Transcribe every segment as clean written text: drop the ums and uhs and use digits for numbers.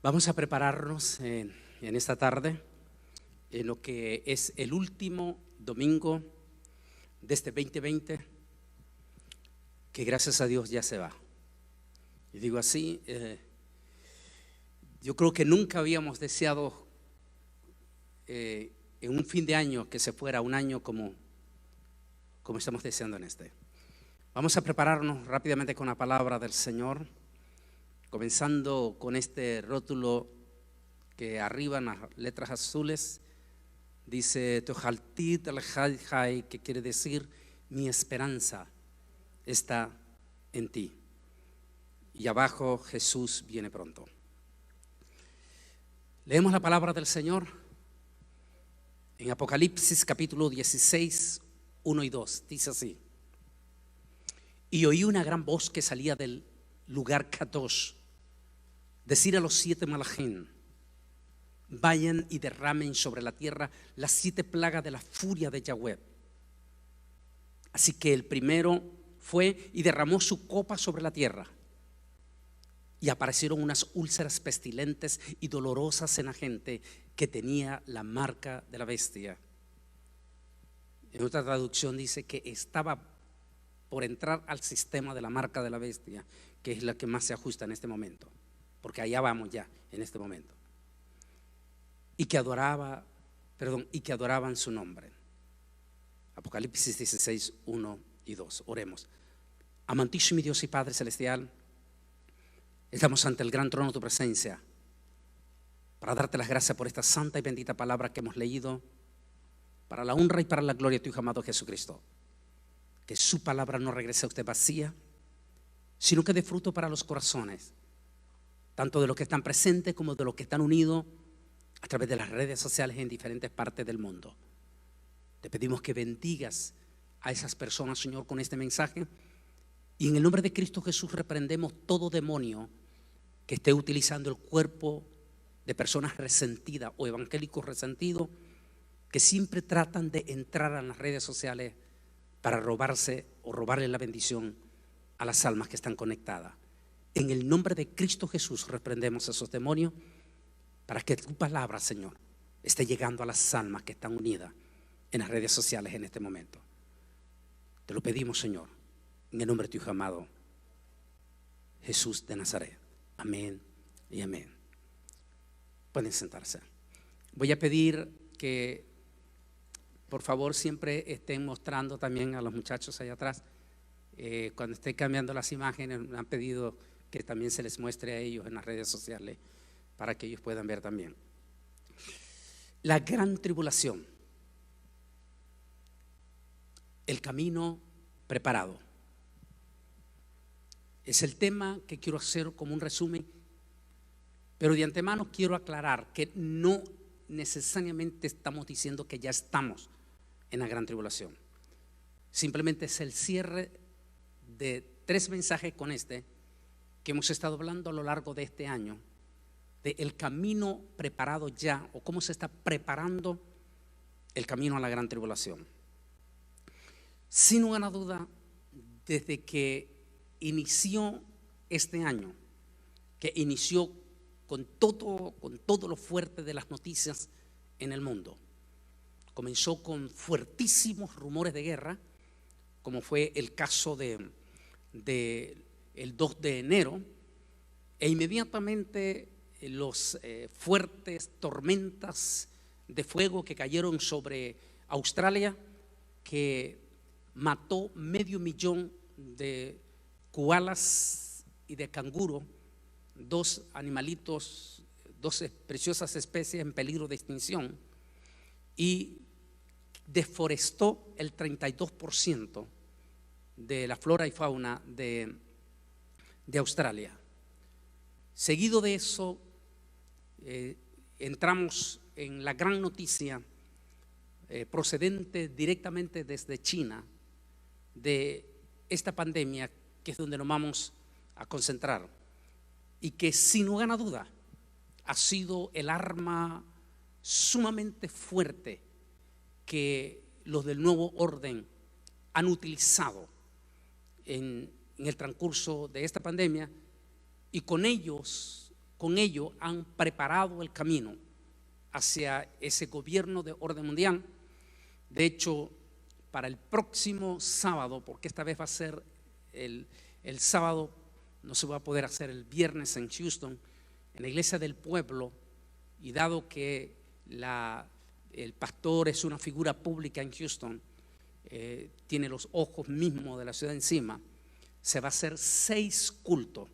Vamos a prepararnos en esta tarde, en lo que es el último domingo de este 2020, que gracias a Dios ya se va. Y digo así, yo creo que nunca habíamos deseado en un fin de año que se fuera un año como estamos deseando en este. Vamos a prepararnos rápidamente con la palabra del Señor, comenzando con este rótulo que arriba en las letras azules dice Tojaltit el-Jai, que quiere decir mi esperanza está en ti. Y abajo Jesús viene pronto. Leemos la palabra del Señor en Apocalipsis capítulo 16, 1 y 2. Dice así: y oí una gran voz que salía del lugar Kadosh decir a los 7 malajim: vayan y derramen sobre la tierra las 7 plagas de la furia de Yahweh. Así que el primero fue y derramó su copa sobre la tierra, y aparecieron unas úlceras pestilentes y dolorosas en la gente que tenía la marca de la bestia. En otra traducción dice que estaba por entrar al sistema de la marca de la bestia, que es la que más se ajusta en este momento, porque allá vamos ya en este momento. Y que adoraban su nombre. Apocalipsis 16, 1 y 2. Oremos. Amantísimo Dios y Padre celestial, estamos ante el gran trono de tu presencia para darte las gracias por esta santa y bendita palabra que hemos leído, para la honra y para la gloria de tu Hijo amado Jesucristo. Que su palabra no regrese a usted vacía, sino que dé fruto para los corazones, tanto de los que están presentes como de los que están unidos a través de las redes sociales en diferentes partes del mundo. Te pedimos que bendigas a esas personas, Señor, con este mensaje, y en el nombre de Cristo Jesús reprendemos todo demonio que esté utilizando el cuerpo de personas resentidas o evangélicos resentidos que siempre tratan de entrar a las redes sociales para robarse o robarle la bendición a las almas que están conectadas. En el nombre de Cristo Jesús reprendemos esos demonios para que tu palabra, Señor, esté llegando a las almas que están unidas en las redes sociales en este momento. Te lo pedimos, Señor, en el nombre de tu Hijo amado Jesús de Nazaret. Amén y amén. Pueden sentarse. Voy a pedir que por favor siempre estén mostrando también a los muchachos allá atrás, cuando estén cambiando las imágenes, me han pedido que también se les muestre a ellos en las redes sociales para que ellos puedan ver también. La gran tribulación, el camino preparado, es el tema que quiero hacer como un resumen, pero de antemano quiero aclarar que no necesariamente estamos diciendo que ya estamos en la gran tribulación. Simplemente es el cierre de 3 mensajes con este que hemos estado hablando a lo largo de este año, de el camino preparado ya, o cómo se está preparando el camino a la gran tribulación. Sin ninguna duda, desde que inició este año, que inició con todo lo fuerte de las noticias en el mundo, comenzó con fuertísimos rumores de guerra, como fue el caso de el 2 de enero, e inmediatamente los fuertes tormentas de fuego que cayeron sobre Australia, que mató 500,000 de koalas y de canguro, 2 animalitos, 2 preciosas especies en peligro de extinción, y deforestó el 32% de la flora y fauna de Australia. Seguido de eso, entramos en la gran noticia procedente directamente desde China de esta pandemia, que es donde nos vamos a concentrar, y que sin lugar a duda ha sido el arma sumamente fuerte que los del nuevo orden han utilizado en el transcurso de esta pandemia, y con ellos con ello han preparado el camino hacia ese gobierno de orden mundial. De hecho, para el próximo sábado, porque esta vez va a ser el sábado, no se va a poder hacer el viernes en Houston, en la iglesia del pueblo, y dado que el pastor es una figura pública en Houston, tiene los ojos mismos de la ciudad encima, se va a hacer 6 cultos.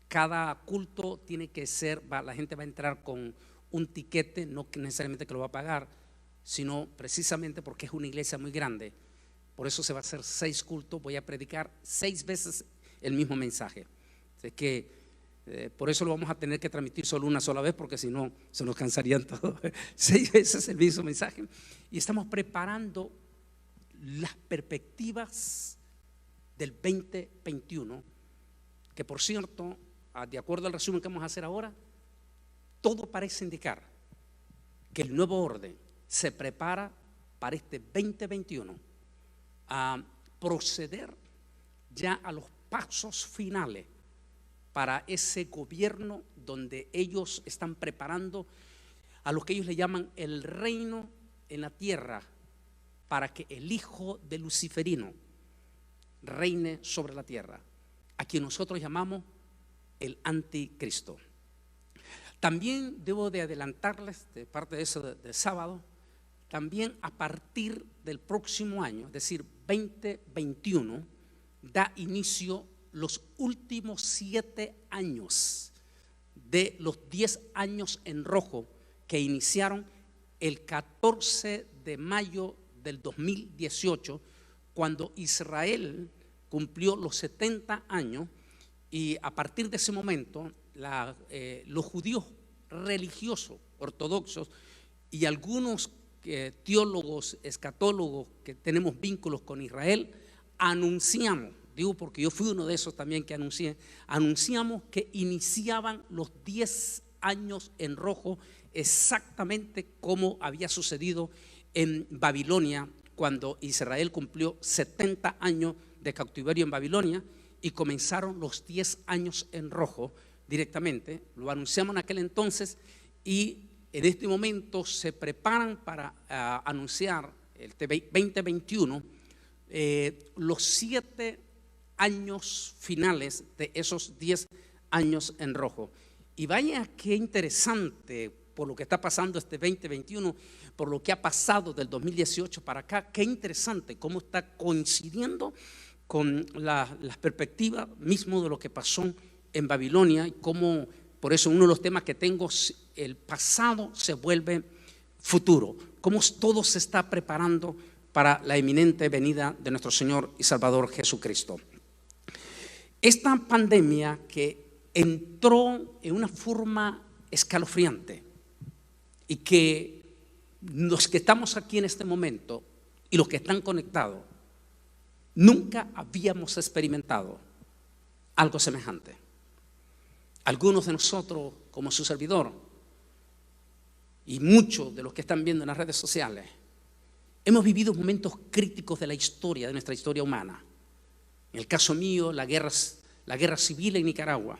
Cada culto tiene que ser, la gente va a entrar con un tiquete, no necesariamente que lo va a pagar, sino precisamente porque es una iglesia muy grande. Por eso se va a hacer 6 cultos. Voy a predicar 6 veces el mismo mensaje. Así que por eso lo vamos a tener que transmitir solo una sola vez, porque si no se nos cansarían todos. 6 veces el mismo mensaje. Y estamos preparando las perspectivas del 2021, que por cierto, de acuerdo al resumen que vamos a hacer ahora, todo parece indicar que el nuevo orden se prepara para este 2021 a proceder ya a los pasos finales para ese gobierno donde ellos están preparando a lo que ellos le llaman el reino en la tierra, para que el hijo de Luciferino reine sobre la tierra, a quien nosotros llamamos el anticristo. También debo de adelantarles, de parte de eso de sábado, también a partir del próximo año, es decir, 2021, da inicio los últimos 7 años de los 10 años en rojo que iniciaron el 14 de mayo del 2018, cuando Israel cumplió los 70 años, y a partir de ese momento los judíos religiosos ortodoxos y algunos teólogos, escatólogos que tenemos vínculos con Israel, anunciamos, digo porque yo fui uno de esos también que anunciamos que iniciaban los 10 años en rojo, exactamente como había sucedido en Babilonia, cuando Israel cumplió 70 años de cautiverio en Babilonia y comenzaron los 10 años en rojo directamente. Lo anunciamos en aquel entonces, y en este momento se preparan para anunciar el 2021 los 7 años finales de esos 10 años en rojo. Y vaya qué interesante por lo que está pasando este 2021, por lo que ha pasado del 2018 para acá. Qué interesante cómo está coincidiendo con las perspectivas mismo de lo que pasó en Babilonia, y cómo, por eso uno de los temas que tengo, el pasado se vuelve futuro, cómo todo se está preparando para la inminente venida de nuestro Señor y Salvador Jesucristo. Esta pandemia que entró en una forma escalofriante, y que los que estamos aquí en este momento y los que están conectados nunca habíamos experimentado algo semejante. Algunos de nosotros, como su servidor, y muchos de los que están viendo en las redes sociales, hemos vivido momentos críticos de la historia, de nuestra historia humana. En el caso mío, la guerra civil en Nicaragua,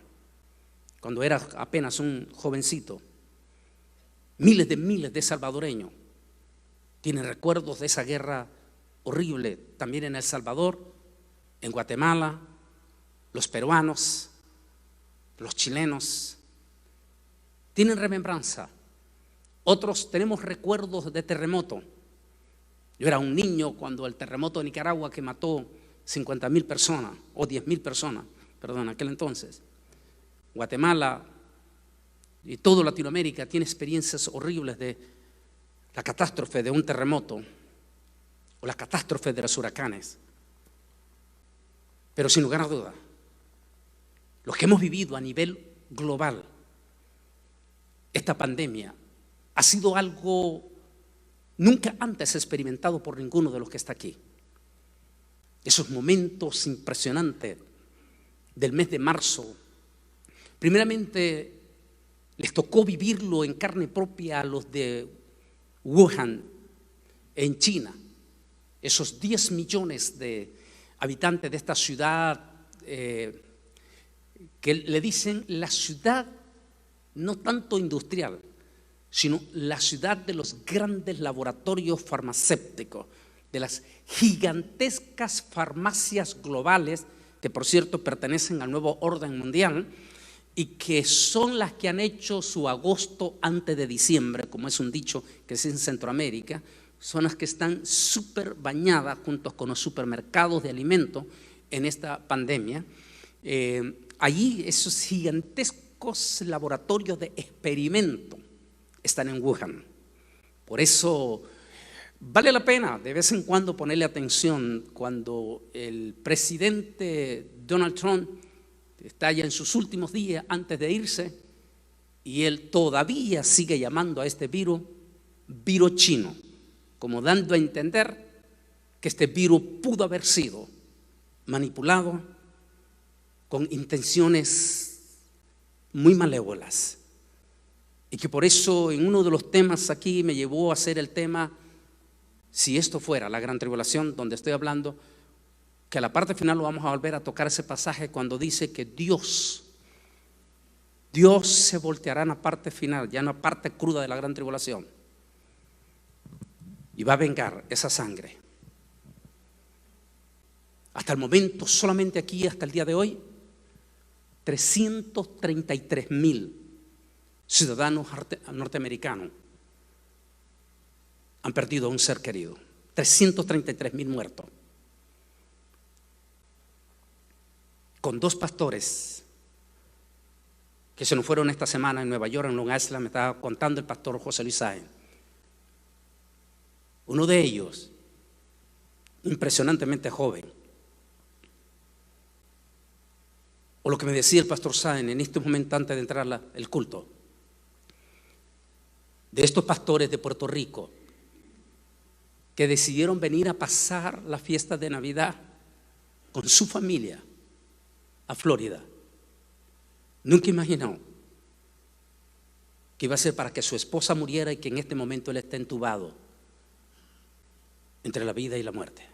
cuando era apenas un jovencito. Miles de salvadoreños tienen recuerdos de esa guerra horrible, también en El Salvador, en Guatemala, los peruanos, los chilenos tienen remembranza. Otros tenemos recuerdos de terremoto. Yo era un niño cuando el terremoto de Nicaragua, que mató 50,000 personas o 10,000 personas, perdón, en aquel entonces. Guatemala y toda Latinoamérica tiene experiencias horribles de la catástrofe de un terremoto o la catástrofe de los huracanes. Pero sin lugar a duda, los que hemos vivido a nivel global esta pandemia ha sido algo nunca antes experimentado por ninguno de los que está aquí. Esos momentos impresionantes del mes de marzo, primeramente les tocó vivirlo en carne propia a los de Wuhan, en China. Esos 10 millones de habitantes de esta ciudad, que le dicen la ciudad no tanto industrial, sino la ciudad de los grandes laboratorios farmacéuticos, de las gigantescas farmacias globales, que por cierto pertenecen al nuevo orden mundial y que son las que han hecho su agosto antes de diciembre, como es un dicho que es en Centroamérica. Son las que están súper bañadas junto con los supermercados de alimentos en esta pandemia. Allí esos gigantescos laboratorios de experimento están en Wuhan. Por eso vale la pena de vez en cuando ponerle atención cuando el presidente Donald Trump está ya en sus últimos días antes de irse y él todavía sigue llamando a este virus chino, como dando a entender que este virus pudo haber sido manipulado con intenciones muy malévolas. Y que por eso en uno de los temas aquí me llevó a hacer el tema, si esto fuera la gran tribulación, donde estoy hablando, que a la parte final lo vamos a volver a tocar ese pasaje cuando dice que Dios se volteará en la parte final, ya en la parte cruda de la gran tribulación, y va a vengar esa sangre. Hasta el momento, solamente aquí, hasta el día de hoy, 333,000 ciudadanos norteamericanos han perdido a un ser querido. 333,000 muertos. Con 2 pastores que se nos fueron esta semana en Nueva York, en Long Island, me estaba contando el pastor José Luis Sáenz. Uno de ellos, impresionantemente joven. O lo que me decía el pastor Sáenz en este momento antes de entrar el culto, de estos pastores de Puerto Rico que decidieron venir a pasar la fiesta de Navidad con su familia a Florida. Nunca imaginó que iba a ser para que su esposa muriera y que en este momento él esté entubado entre la vida y la muerte.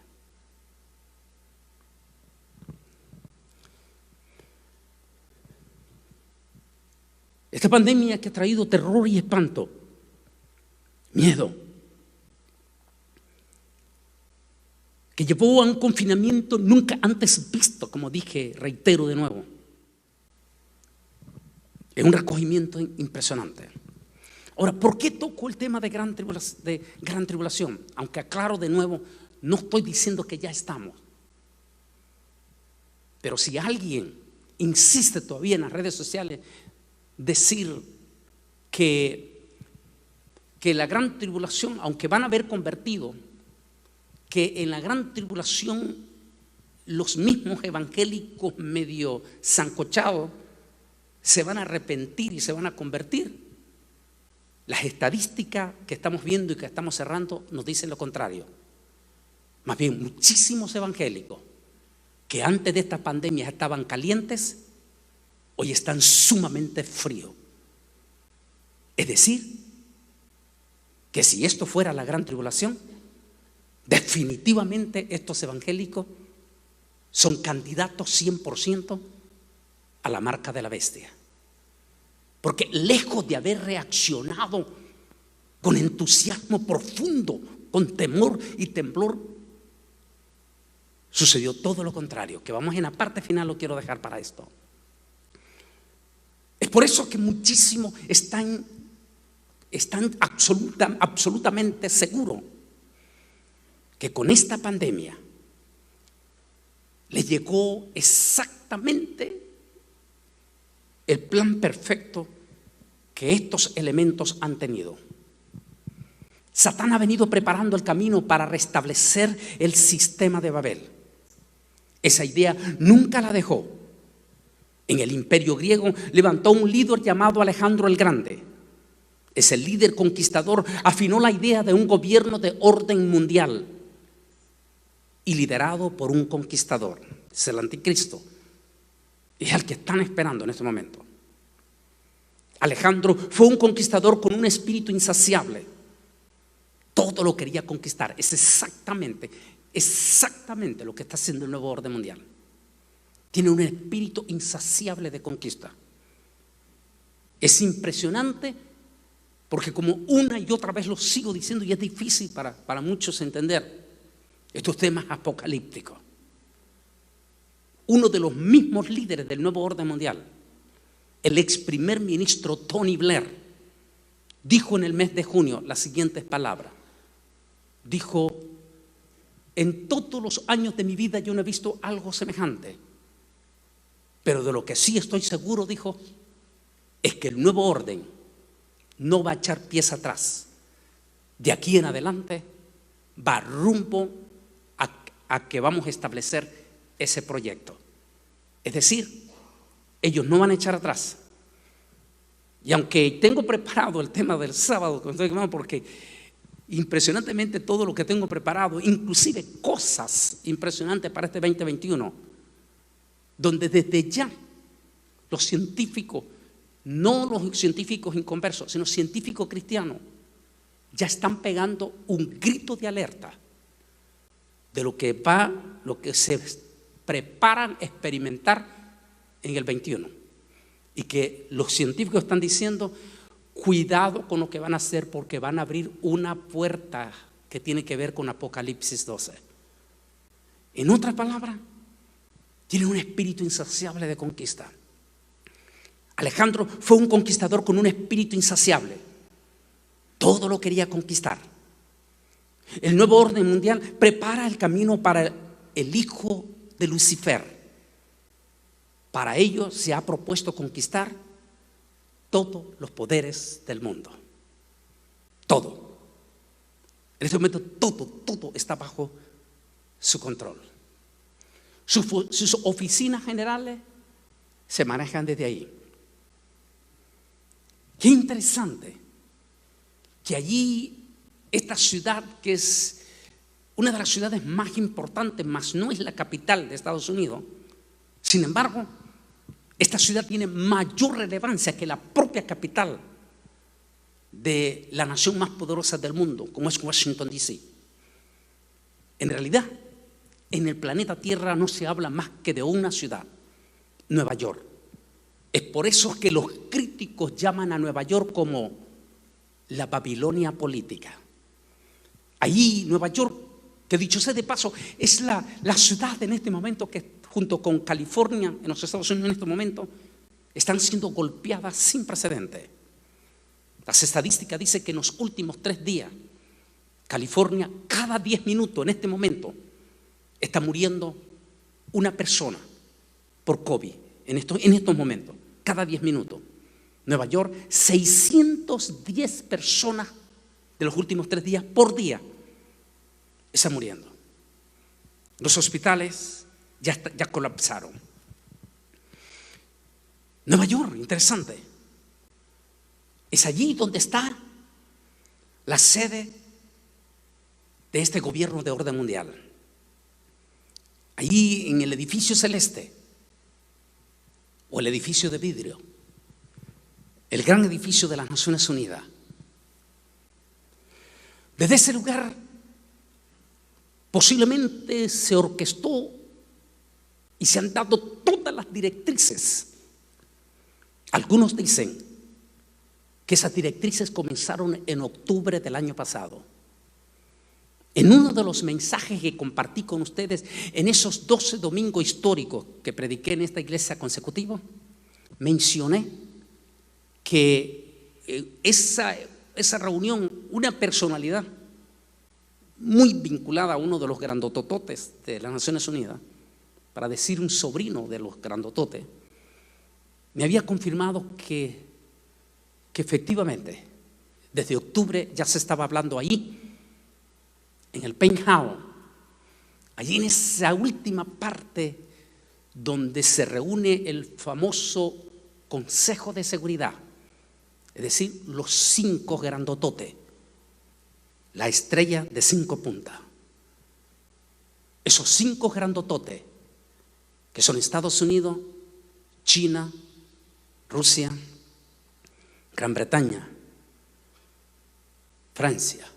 Esta pandemia que ha traído terror y espanto, miedo, que llevó a un confinamiento nunca antes visto, como dije, reitero de nuevo. Es un recogimiento impresionante. Ahora, ¿por qué toco el tema de gran tribulación? Aunque aclaro de nuevo, no estoy diciendo que ya estamos. Pero si alguien insiste todavía en las redes sociales decir que la gran tribulación, aunque van a haber convertido, que en la gran tribulación los mismos evangélicos medio sancochados se van a arrepentir y se van a convertir, las estadísticas que estamos viendo y que estamos cerrando nos dicen lo contrario. Más bien, muchísimos evangélicos que antes de esta pandemia estaban calientes, hoy están sumamente fríos. Es decir, que si esto fuera la gran tribulación, definitivamente estos evangélicos son candidatos 100% a la marca de la bestia. Porque lejos de haber reaccionado con entusiasmo profundo, con temor y temblor, sucedió todo lo contrario, que vamos en la parte final, lo quiero dejar para esto. Es por eso que muchísimos están absolutamente seguros que con esta pandemia les llegó exactamente el plan perfecto que estos elementos han tenido. Satán ha venido preparando el camino para restablecer el sistema de Babel. Esa idea nunca la dejó. En el imperio griego levantó un líder llamado Alejandro el Grande. Ese líder conquistador afinó la idea de un gobierno de orden mundial y liderado por un conquistador. Es el anticristo. Es el que están esperando en este momento. Alejandro fue un conquistador con un espíritu insaciable. Todo lo quería conquistar. Es exactamente lo que está haciendo el nuevo orden mundial. Tiene un espíritu insaciable de conquista. Es impresionante porque, como una y otra vez lo sigo diciendo, y es difícil para muchos entender estos temas apocalípticos. Uno de los mismos líderes del nuevo orden mundial, el ex primer ministro Tony Blair, dijo en el mes de junio las siguientes palabras. Dijo: en todos los años de mi vida yo no he visto algo semejante, pero de lo que sí estoy seguro, dijo, es que el nuevo orden no va a echar pies atrás. De aquí en adelante va rumbo a que vamos a establecer ese proyecto. Es decir, ellos no van a echar atrás. Y aunque tengo preparado el tema del sábado, porque impresionantemente todo lo que tengo preparado, inclusive cosas impresionantes para este 2021, donde desde ya los científicos, no los científicos inconversos, sino científicos cristianos, ya están pegando un grito de alerta de lo que se preparan a experimentar en el 21. Y que los científicos están diciendo: cuidado con lo que van a hacer, porque van a abrir una puerta que tiene que ver con Apocalipsis 12. En otras palabras, tienen un espíritu insaciable de conquista. Alejandro fue un conquistador con un espíritu insaciable. Todo lo quería conquistar. El nuevo orden mundial prepara el camino para el hijo de Lucifer. Para ello se ha propuesto conquistar todos los poderes del mundo. Todo. En este momento todo está bajo su control. Sus oficinas generales se manejan desde ahí. Qué interesante que allí, esta ciudad, que es una de las ciudades más importantes, mas no es la capital de Estados Unidos, sin embargo, esta ciudad tiene mayor relevancia que la propia capital de la nación más poderosa del mundo, como es Washington, D.C. En realidad, en el planeta Tierra no se habla más que de una ciudad, Nueva York. Es por eso que los críticos llaman a Nueva York como la Babilonia política. Allí, Nueva York, que dicho sea de paso, es la ciudad en este momento que, junto con California, en los Estados Unidos en este momento, están siendo golpeadas sin precedentes. Las estadísticas dicen que en los últimos 3 días, California, cada 10 minutos en este momento, está muriendo una persona por COVID. En estos momentos, cada 10 minutos. Nueva York, 610 personas de los últimos 3 días por día están muriendo. Los hospitales ya colapsaron. Nueva York, interesante. Es allí donde está la sede de este gobierno de orden mundial. Allí en el edificio celeste, o el edificio de vidrio, el gran edificio de las Naciones Unidas. Desde ese lugar posiblemente se orquestó y se han dado todas las directrices. Algunos dicen que esas directrices comenzaron en octubre del año pasado. En uno de los mensajes que compartí con ustedes en esos 12 domingos históricos que prediqué en esta iglesia consecutiva, mencioné que esa reunión, una personalidad muy vinculada a uno de los grandotototes de las Naciones Unidas, para decir un sobrino de los grandototes, me había confirmado que efectivamente desde octubre ya se estaba hablando ahí, en el penthouse, allí en esa última parte donde se reúne el famoso Consejo de Seguridad, es decir, los 5 grandototes, la estrella de 5 puntas. Esos 5 grandototes, que son Estados Unidos, China, Rusia, Gran Bretaña, Francia.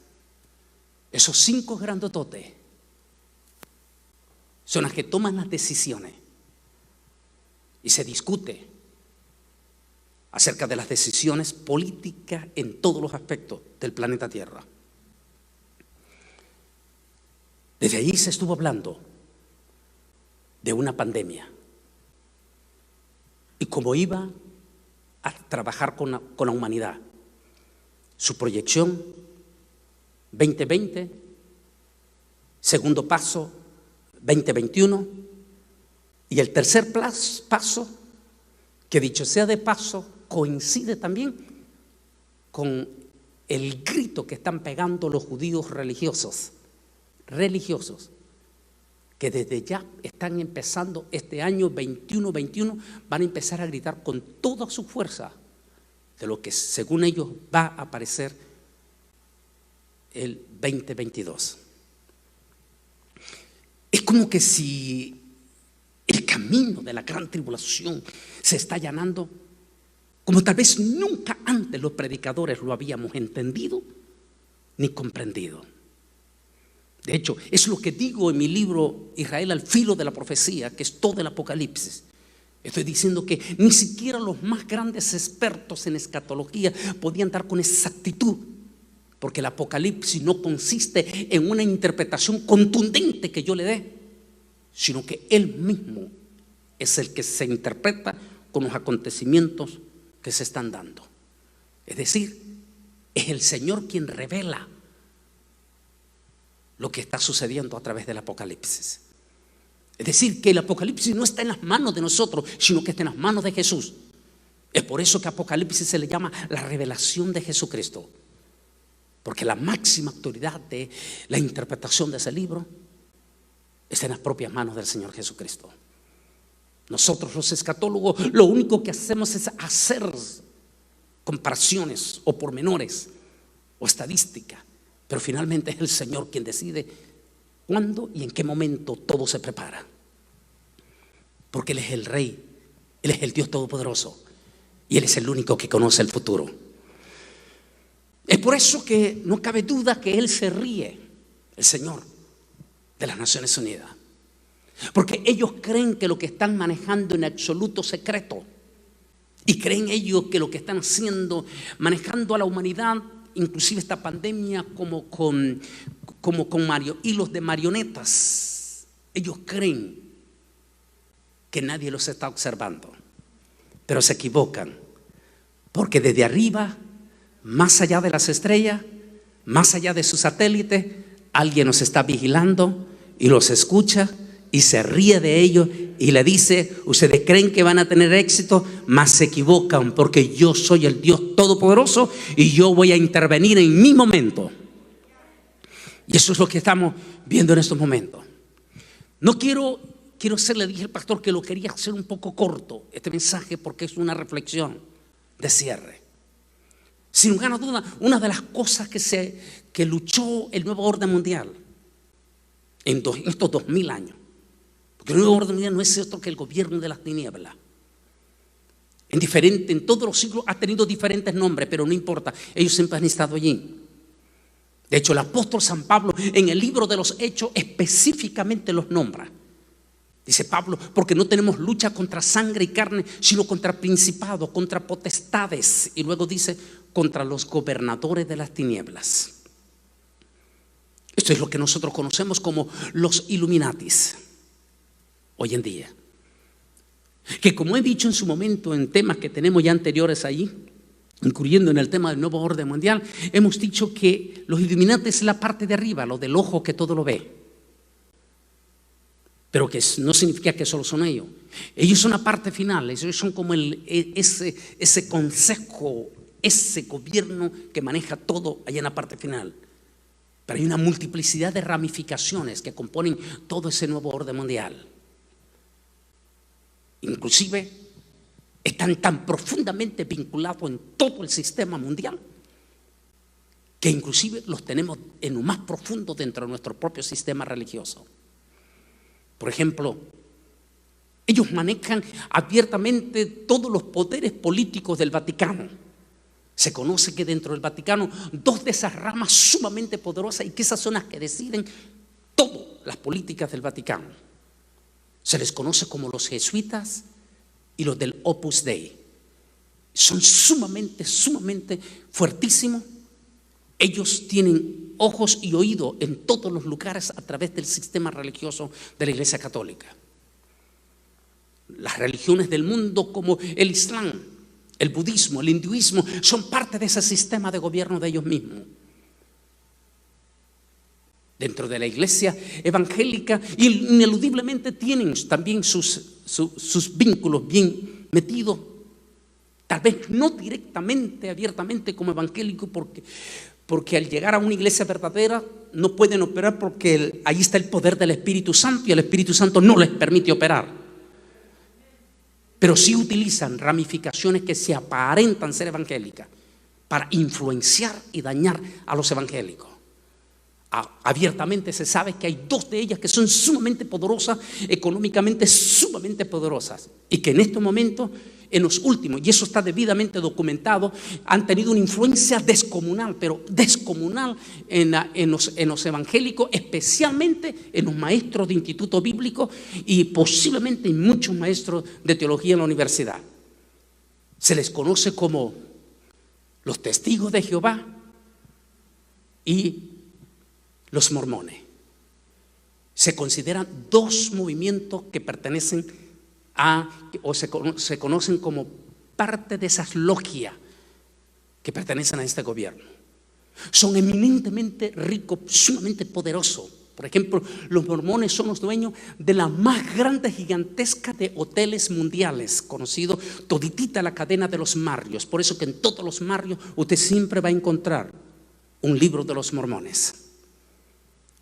Esos 5 grandototes son los que toman las decisiones y se discute acerca de las decisiones políticas en todos los aspectos del planeta Tierra. Desde allí se estuvo hablando de una pandemia y cómo iba a trabajar con la humanidad. Su proyección 2020, segundo paso 2021 y el tercer paso, que dicho sea de paso, coincide también con el grito que están pegando los judíos religiosos, que desde ya están empezando este año 21, van a empezar a gritar con toda su fuerza de lo que según ellos va a aparecer el 2022. Es como que si el camino de la gran tribulación se está allanando, como tal vez nunca antes los predicadores lo habíamos entendido ni comprendido. De hecho, es lo que digo en mi libro Israel al filo de la profecía, que es todo el Apocalipsis. Estoy diciendo que ni siquiera los más grandes expertos en escatología podían dar con exactitud, porque el Apocalipsis no consiste en una interpretación contundente que yo le dé, sino que Él mismo es el que se interpreta con los acontecimientos que se están dando. Es decir, es el Señor quien revela lo que está sucediendo a través del Apocalipsis. Es decir, que el Apocalipsis no está en las manos de nosotros, sino que está en las manos de Jesús. Es por eso que Apocalipsis se le llama la revelación de Jesucristo, porque la máxima autoridad de la interpretación de ese libro está en las propias manos del Señor Jesucristo. Nosotros los escatólogos lo único que hacemos es hacer comparaciones o pormenores o estadística, pero finalmente es el Señor quien decide cuándo y en qué momento todo se prepara, porque Él es el Rey, Él es el Dios Todopoderoso y Él es el único que conoce el futuro. Es por eso que no cabe duda que Él se ríe, el Señor de las Naciones Unidas, porque ellos creen que lo que están manejando en absoluto secreto, y creen ellos que lo que están haciendo, manejando a la humanidad, inclusive esta pandemia, como con hilos de marionetas, ellos creen que nadie los está observando, pero se equivocan, porque desde arriba, más allá de las estrellas, más allá de sus satélites, alguien los está vigilando y los escucha y se ríe de ellos y le dice: ustedes creen que van a tener éxito, mas se equivocan, porque yo soy el Dios Todopoderoso y yo voy a intervenir en mi momento. Y eso es lo que estamos viendo en estos momentos. No quiero ser, le dije al pastor que lo quería hacer un poco corto este mensaje, porque es una reflexión de cierre. Sin lugar a duda, una de las cosas que luchó el nuevo orden mundial en estos 2000 años, porque el nuevo orden mundial no es otro que el gobierno de las tinieblas. En todos los siglos ha tenido diferentes nombres, pero no importa, ellos siempre han estado allí. De hecho, el apóstol San Pablo en el libro de los Hechos específicamente los nombra. Dice Pablo: porque no tenemos lucha contra sangre y carne, sino contra principados, contra potestades. Y luego dice: contra los gobernadores de las tinieblas. Esto es lo que nosotros conocemos como los Illuminatis hoy en día. Que, como he dicho en su momento en temas que tenemos ya anteriores allí, incluyendo en el tema del nuevo orden mundial, hemos dicho que los Illuminatis es la parte de arriba, lo del ojo que todo lo ve. Pero que no significa que solo son ellos. Ellos son la parte final, ellos son como ese consejo, ese gobierno que maneja todo allá en la parte final. Pero hay una multiplicidad de ramificaciones que componen todo ese nuevo orden mundial. Inclusive están tan profundamente vinculados en todo el sistema mundial que inclusive los tenemos en lo más profundo dentro de nuestro propio sistema religioso. Por ejemplo, ellos manejan abiertamente todos los poderes políticos del Vaticano. Se conoce que dentro del Vaticano, dos de esas ramas sumamente poderosas, y que esas son las que deciden todas las políticas del Vaticano, se les conoce como los jesuitas y los del Opus Dei. son sumamente fuertísimos. Ellos tienen ojos y oídos en todos los lugares a través del sistema religioso de la Iglesia Católica. Las religiones del mundo como el Islam, el budismo, el hinduismo son parte de ese sistema de gobierno de ellos mismos. Dentro de la iglesia evangélica, ineludiblemente tienen también sus vínculos bien metidos, tal vez no directamente, abiertamente como evangélicos, porque al llegar a una iglesia verdadera no pueden operar, porque ahí está el poder del Espíritu Santo y el Espíritu Santo no les permite operar. Pero sí utilizan ramificaciones que se aparentan ser evangélicas para influenciar y dañar a los evangélicos. Abiertamente se sabe que hay dos de ellas que son sumamente poderosas, económicamente sumamente poderosas, y que en estos momentos, en los últimos, y eso está debidamente documentado, han tenido una influencia descomunal, pero descomunal en los evangélicos, especialmente en los maestros de instituto bíblico y posiblemente en muchos maestros de teología en la universidad. Se les conoce como los testigos de Jehová y los mormones. Se consideran dos movimientos que pertenecen o se conocen como parte de esas logias que pertenecen a este gobierno. Son eminentemente ricos, sumamente poderosos. Por ejemplo, los mormones son los dueños de la más grande, gigantesca de hoteles mundiales, conocido toditita la cadena de los Marriott. Por eso que en todos los Marriott usted siempre va a encontrar un libro de los mormones.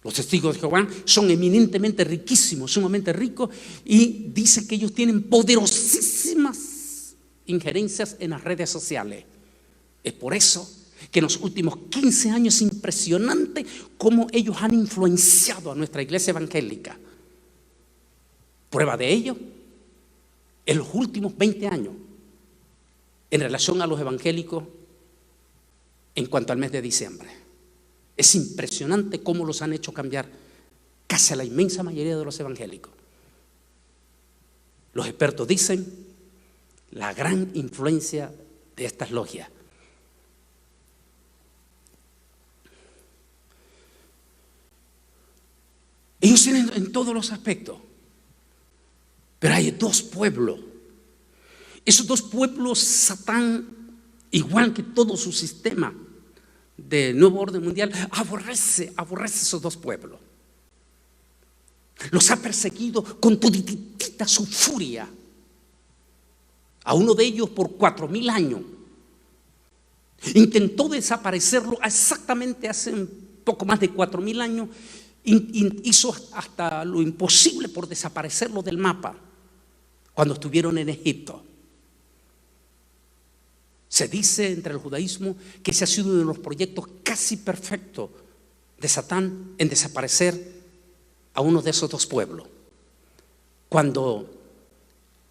Los testigos de Jehová son eminentemente riquísimos, sumamente ricos, y dice que ellos tienen poderosísimas injerencias en las redes sociales. Es por eso que en los últimos 15 años es impresionante cómo ellos han influenciado a nuestra iglesia evangélica. Prueba de ello, en los últimos 20 años, en relación a los evangélicos en cuanto al mes de diciembre. Es impresionante cómo los han hecho cambiar casi a la inmensa mayoría de los evangélicos. Los expertos dicen la gran influencia de estas logias. Ellos tienen en todos los aspectos, pero hay dos pueblos. Esos dos pueblos, Satán, igual que todo su sistema de nuevo orden mundial, aborrece esos dos pueblos. Los ha perseguido con toditita su furia. A uno de ellos por 4,000 años. Intentó desaparecerlo exactamente hace un poco más de 4,000 años. Hizo hasta lo imposible por desaparecerlo del mapa cuando estuvieron en Egipto. Se dice entre el judaísmo que ese ha sido uno de los proyectos casi perfectos de Satán en desaparecer a uno de esos dos pueblos. Cuando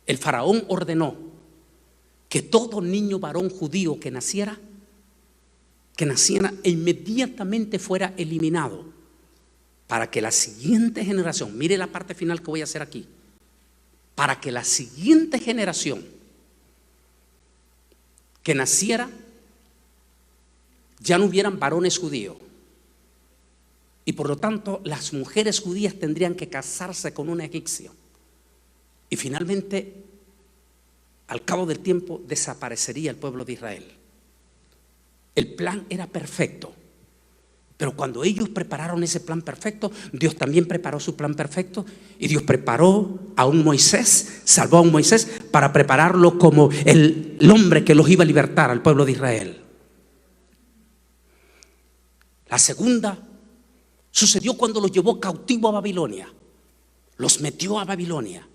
el faraón ordenó que todo niño varón judío que naciera e inmediatamente fuera eliminado, para que la siguiente generación, mire la parte final que voy a hacer aquí, para que la siguiente generación que naciera ya no hubieran varones judíos, y por lo tanto las mujeres judías tendrían que casarse con un egipcio, y finalmente al cabo del tiempo desaparecería el pueblo de Israel. El plan era perfecto, pero cuando ellos prepararon ese plan perfecto, Dios también preparó su plan perfecto, y Dios preparó a un Moisés, salvó a un Moisés para prepararlo como el hombre que los iba a libertar al pueblo de Israel. La segunda sucedió cuando los llevó cautivo a Babilonia, los metió a Babilonia.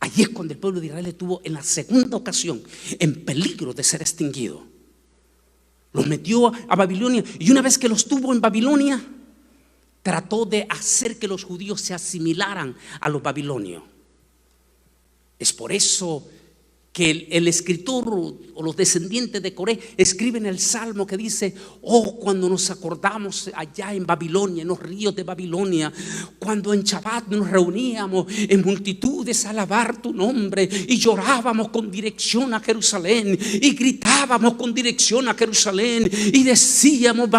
Allí es cuando el pueblo de Israel estuvo en la segunda ocasión en peligro de ser extinguido. Los metió a Babilonia, y una vez que los tuvo en Babilonia, trató de hacer que los judíos se asimilaran a los babilonios. Es por eso que el escritor o los descendientes de Coré escriben el salmo que dice: oh, cuando nos acordamos allá en Babilonia, en los ríos de Babilonia, cuando en Shabbat nos reuníamos en multitudes a alabar tu nombre y llorábamos con dirección a Jerusalén y gritábamos con dirección a Jerusalén y decíamos: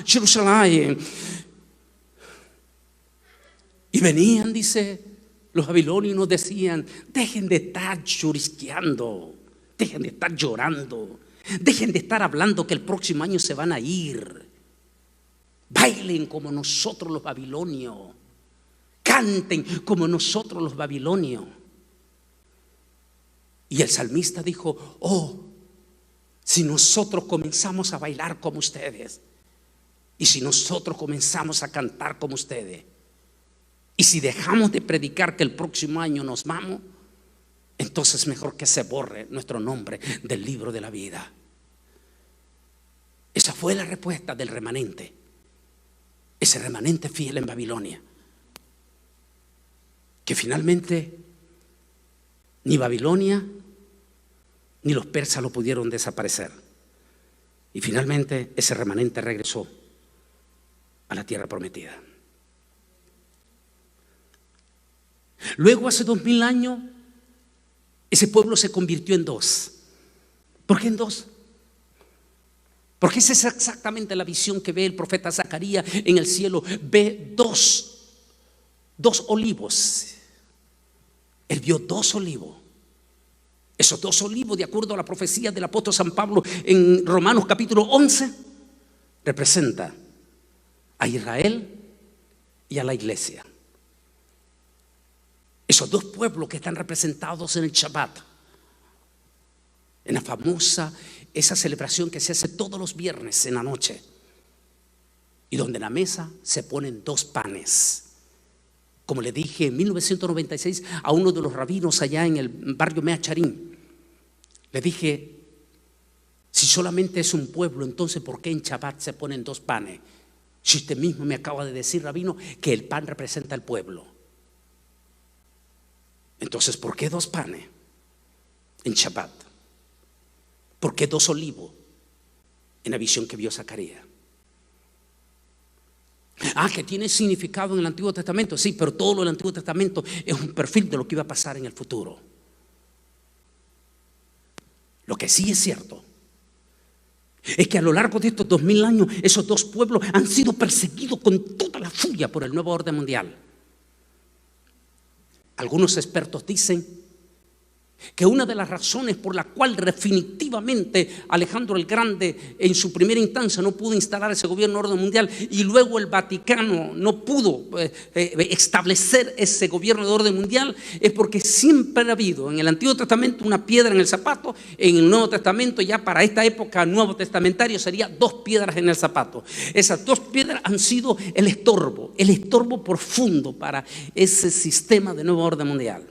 Jerusalén. Y venían, dice, los babilonios, nos decían: dejen de estar llorisqueando, dejen de estar llorando, dejen de estar hablando que el próximo año se van a ir. Bailen como nosotros los babilonios, canten como nosotros los babilonios. Y el salmista dijo: oh, si nosotros comenzamos a bailar como ustedes, y si nosotros comenzamos a cantar como ustedes, y si dejamos de predicar que el próximo año nos vamos, entonces mejor que se borre nuestro nombre del libro de la vida. Esa fue la respuesta del remanente, ese remanente fiel en Babilonia, que finalmente ni Babilonia ni los persas lo pudieron desaparecer. Y finalmente ese remanente regresó a la tierra prometida. Luego, hace 2000 años, ese pueblo se convirtió en dos. ¿Por qué en dos? Porque esa es exactamente la visión que ve el profeta Zacarías en el cielo. Ve dos olivos. Él vio dos olivos. Esos dos olivos, de acuerdo a la profecía del apóstol San Pablo en Romanos capítulo 11, representa a Israel y a la iglesia. Esos dos pueblos que están representados en el Shabbat, en la famosa, esa celebración que se hace todos los viernes en la noche, y donde en la mesa se ponen dos panes. Como le dije en 1996 a uno de los rabinos allá en el barrio Mea Charín, le dije: si solamente es un pueblo, entonces ¿por qué en Shabbat se ponen dos panes? Si usted mismo me acaba de decir, rabino, que el pan representa al pueblo. Entonces, ¿por qué dos panes en Shabbat? ¿Por qué dos olivos en la visión que vio Zacarías? Que tiene significado en el Antiguo Testamento, sí, pero todo lo del Antiguo Testamento es un perfil de lo que iba a pasar en el futuro. Lo que sí es cierto es que a lo largo de estos 2000 años, esos dos pueblos han sido perseguidos con toda la furia por el nuevo orden mundial. Algunos expertos dicen que una de las razones por la cual definitivamente Alejandro el Grande en su primera instancia no pudo instalar ese gobierno orden mundial y luego el Vaticano no pudo establecer ese gobierno de orden mundial es porque siempre ha habido en el Antiguo Testamento una piedra en el zapato, en el Nuevo Testamento ya para esta época nuevo testamentario sería dos piedras en el zapato. Esas dos piedras han sido el estorbo profundo para ese sistema de nuevo orden mundial.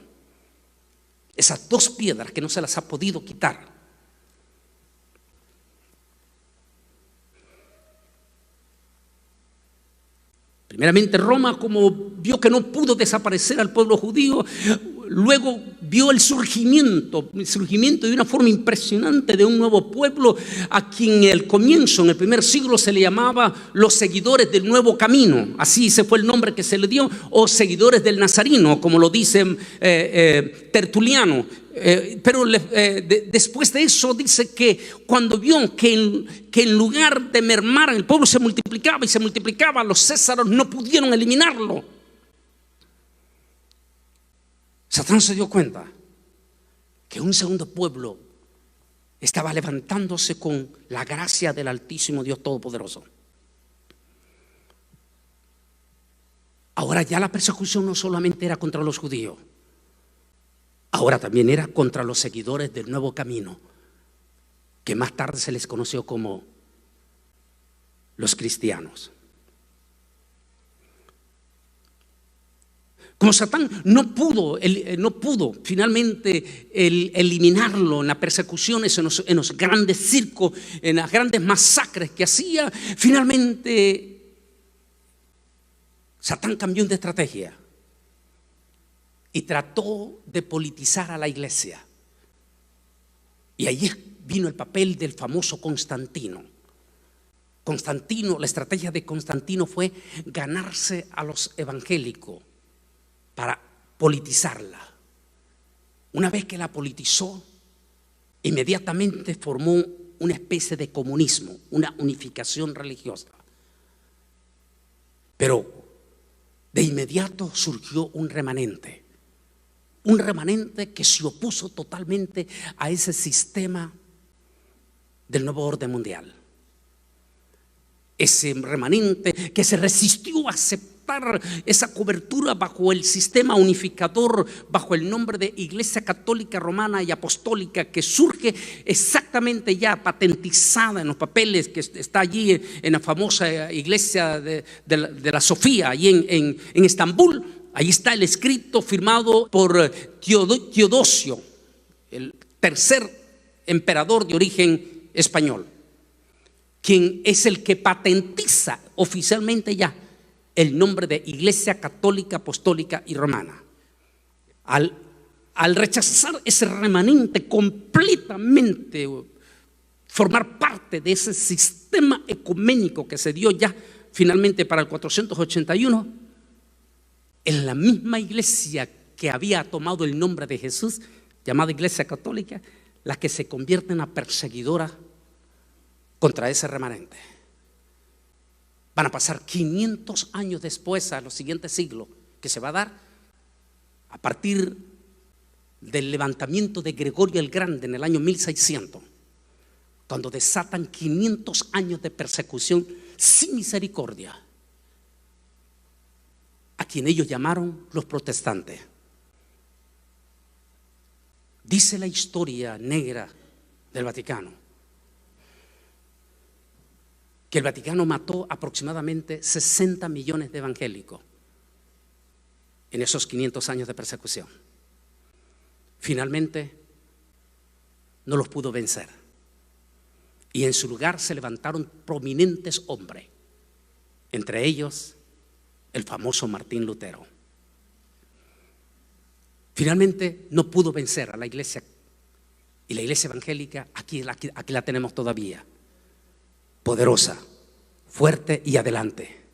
Esas dos piedras que no se las ha podido quitar. Primeramente Roma, como vio que no pudo desaparecer al pueblo judío, luego vio el surgimiento de una forma impresionante de un nuevo pueblo a quien en el comienzo, en el primer siglo, se le llamaba los seguidores del nuevo camino. Así ese fue el nombre que se le dio, o seguidores del Nazarino, como lo dice Tertuliano. Pero después de eso dice que cuando vio que en lugar de mermar el pueblo se multiplicaba, los césaros no pudieron eliminarlo. Satán se dio cuenta que un segundo pueblo estaba levantándose con la gracia del Altísimo Dios Todopoderoso. Ahora ya la persecución no solamente era contra los judíos, ahora también era contra los seguidores del nuevo camino, que más tarde se les conoció como los cristianos. Como Satán no pudo finalmente eliminarlo en las persecuciones, en los grandes circos, en las grandes masacres que hacía, finalmente Satán cambió de estrategia y trató de politizar a la iglesia. Y ahí vino el papel del famoso Constantino. Constantino, la estrategia de Constantino fue ganarse a los evangélicos para politizarla. Una vez que la politizó, inmediatamente formó una especie de comunismo, una unificación religiosa. Pero de inmediato surgió un remanente que se opuso totalmente a ese sistema del nuevo orden mundial. Ese remanente que se resistió a aceptar esa cobertura bajo el sistema unificador, bajo el nombre de Iglesia Católica Romana y Apostólica, que surge exactamente ya patentizada en los papeles, que está allí en la famosa iglesia de la Sofía, allí en Estambul. Ahí está el escrito firmado por Teodosio, el tercer emperador de origen español, quien es el que patentiza oficialmente ya el nombre de Iglesia Católica, Apostólica y Romana. Al rechazar ese remanente completamente, formar parte de ese sistema ecuménico que se dio ya finalmente para el 481, en la misma iglesia que había tomado el nombre de Jesús, llamada Iglesia Católica, la que se convierte en la perseguidora contra ese remanente. Van a pasar 500 años después, a los siguientes siglos, que se va a dar a partir del levantamiento de Gregorio el Grande en el año 1600, cuando desatan 500 años de persecución sin misericordia a quien ellos llamaron los protestantes. Dice la historia negra del Vaticano que el Vaticano mató aproximadamente 60 millones de evangélicos en esos 500 años de persecución. Finalmente no los pudo vencer, y en su lugar se levantaron prominentes hombres, entre ellos el famoso Martín Lutero. Finalmente no pudo vencer a la iglesia, y la iglesia evangélica aquí la tenemos todavía, poderosa, fuerte y adelante.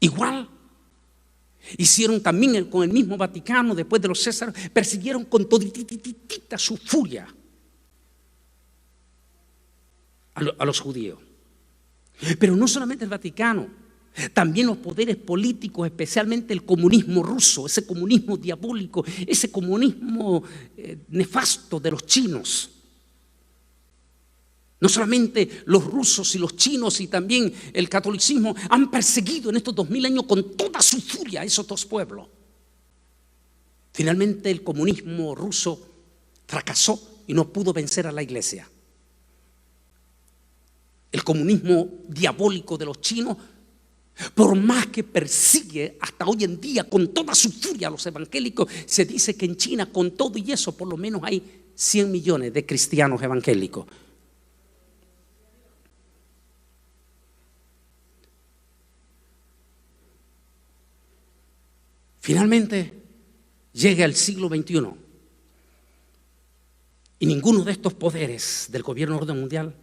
Igual hicieron también con el mismo Vaticano después de los Césares, persiguieron con todititita su furia a los judíos. Pero no solamente el Vaticano, también los poderes políticos, especialmente el comunismo ruso, ese comunismo diabólico, ese comunismo nefasto de los chinos. No solamente los rusos y los chinos, y también el catolicismo han perseguido en estos 2000 años con toda su furia a esos dos pueblos. Finalmente el comunismo ruso fracasó y no pudo vencer a la iglesia. El comunismo diabólico de los chinos, por más que persigue hasta hoy en día con toda su furia a los evangélicos, se dice que en China, con todo y eso, por lo menos hay 100 millones de cristianos evangélicos. Finalmente llega el siglo XXI y ninguno de estos poderes del gobierno orden mundial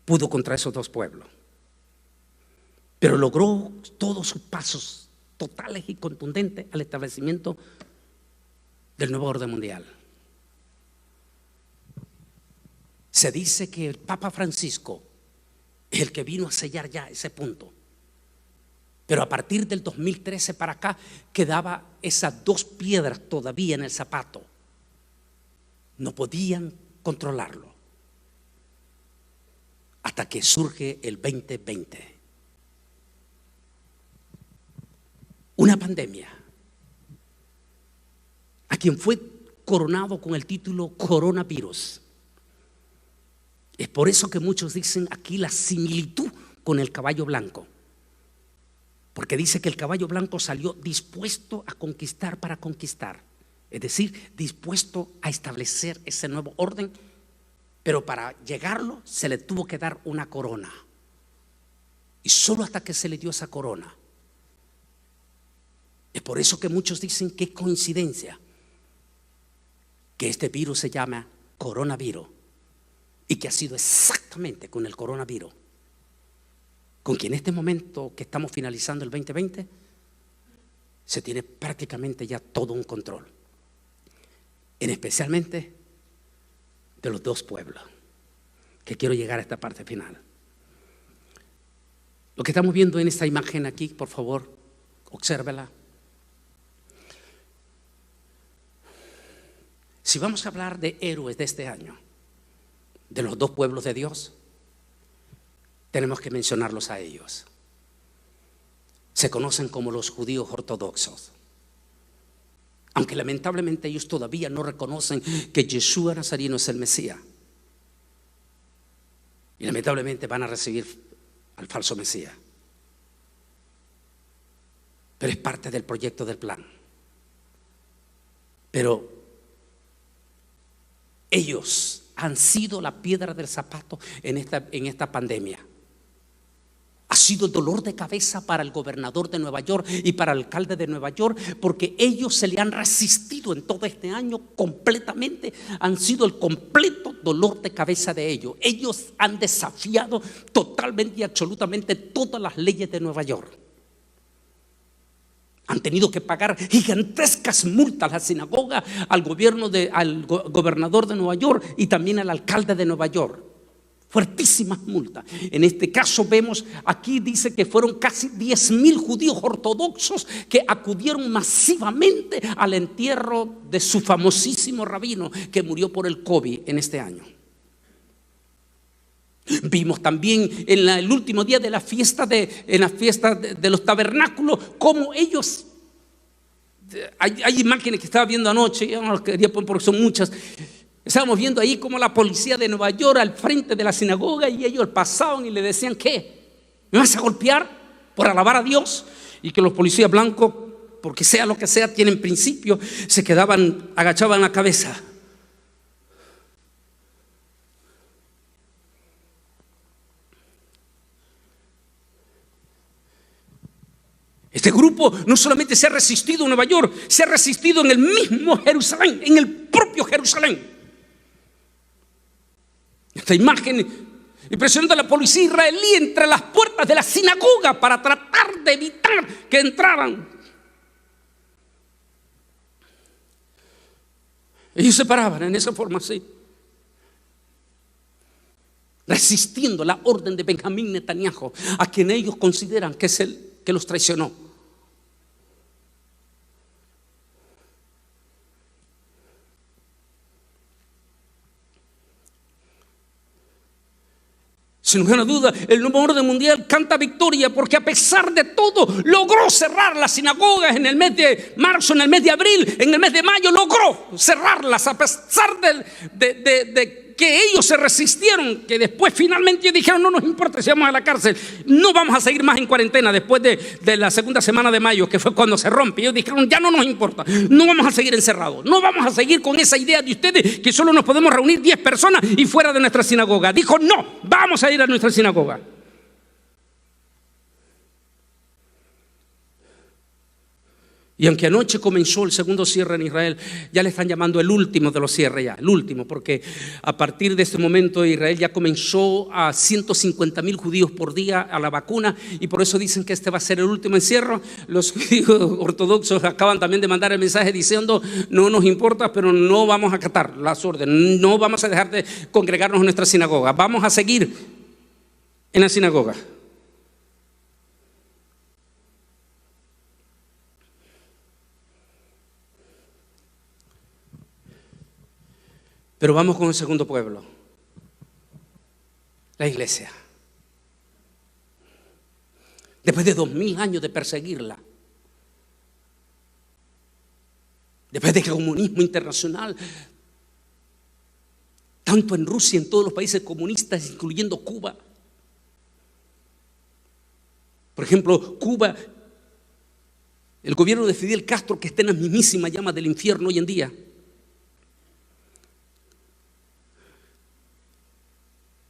pudo contra esos dos pueblos, pero logró todos sus pasos totales y contundentes al establecimiento del nuevo orden mundial. Se dice que el Papa Francisco es el que vino a sellar ya ese punto. Pero a partir del 2013 para acá quedaba esas dos piedras todavía en el zapato. No podían controlarlo hasta que surge el 2020. Una pandemia a quien fue coronado con el título coronavirus. Es por eso que muchos dicen aquí la similitud con el caballo blanco. Porque dice que el caballo blanco salió dispuesto a conquistar para conquistar. Es decir, dispuesto a establecer ese nuevo orden. Pero para llegarlo se le tuvo que dar una corona. Y solo hasta que se le dio esa corona. Es por eso que muchos dicen que coincidencia que este virus se llama coronavirus y que ha sido exactamente con el coronavirus con que en este momento que estamos finalizando el 2020 se tiene prácticamente ya todo un control, en especialmente de los dos pueblos, que quiero llegar a esta parte final. Lo que estamos viendo en esta imagen aquí, por favor, obsérvela. Si vamos a hablar de héroes de este año, de los dos pueblos de Dios, tenemos que mencionarlos a ellos. Se conocen como los judíos ortodoxos, aunque lamentablemente ellos todavía no reconocen que Yeshua Nazareno es el Mesías, y lamentablemente van a recibir al falso Mesías, pero es parte del proyecto del plan. Pero ellos han sido la piedra del zapato en esta pandemia. Ha sido el dolor de cabeza para el gobernador de Nueva York y para el alcalde de Nueva York, porque ellos se le han resistido en todo este año completamente. Han sido el completo dolor de cabeza de ellos. Ellos han desafiado totalmente y absolutamente todas las leyes de Nueva York. Han tenido que pagar gigantescas multas a la sinagoga, al gobernador de Nueva York y también al alcalde de Nueva York. Fuertísimas multas. En este caso vemos, aquí dice que fueron casi 10,000 judíos ortodoxos que acudieron masivamente al entierro de su famosísimo rabino que murió por el COVID en este año. Vimos también en el último día de la fiesta de los tabernáculos cómo ellos, hay imágenes que estaba viendo anoche, yo no las quería poner porque son muchas. Estábamos viendo ahí como la policía de Nueva York al frente de la sinagoga, y ellos pasaban y le decían: ¿qué? ¿Me vas a golpear por alabar a Dios? Y que los policías blancos, porque sea lo que sea, tienen principio, se quedaban, agachaban la cabeza. Este grupo no solamente se ha resistido en Nueva York, se ha resistido en el mismo Jerusalén, en el propio Jerusalén. Esta imagen impresiona a la policía israelí entre las puertas de la sinagoga para tratar de evitar que entraran. Ellos se paraban en esa forma así, resistiendo la orden de Benjamín Netanyahu, a quien ellos consideran que es el que los traicionó. Sin ninguna duda, el nuevo orden mundial canta victoria, porque a pesar de todo logró cerrar las sinagogas en el mes de marzo, en el mes de abril, en el mes de mayo, logró cerrarlas a pesar de que ellos se resistieron, que después finalmente dijeron: no nos importa si vamos a la cárcel, no vamos a seguir más en cuarentena después de la segunda semana de mayo, que fue cuando se rompe. Ellos dijeron: ya no nos importa, no vamos a seguir encerrados, no vamos a seguir con esa idea de ustedes que solo nos podemos reunir 10 personas y fuera de nuestra sinagoga. Dijo: no, vamos a ir a nuestra sinagoga. Y aunque anoche comenzó el segundo cierre en Israel, ya le están llamando el último de los cierres, ya, el último, porque a partir de este momento Israel ya comenzó a 150,000 judíos por día a la vacuna, y por eso dicen que este va a ser el último encierro. Los judíos ortodoxos acaban también de mandar el mensaje diciendo: no nos importa, pero no vamos a acatar las órdenes, no vamos a dejar de congregarnos en nuestra sinagoga, vamos a seguir en la sinagoga. Pero vamos con el segundo pueblo, la iglesia. Después de 2000 años de perseguirla, después del comunismo internacional, tanto en Rusia, en todos los países comunistas, incluyendo Cuba. Por ejemplo, Cuba, el gobierno de Fidel Castro, que está en las mismísimas llamas del infierno hoy en día,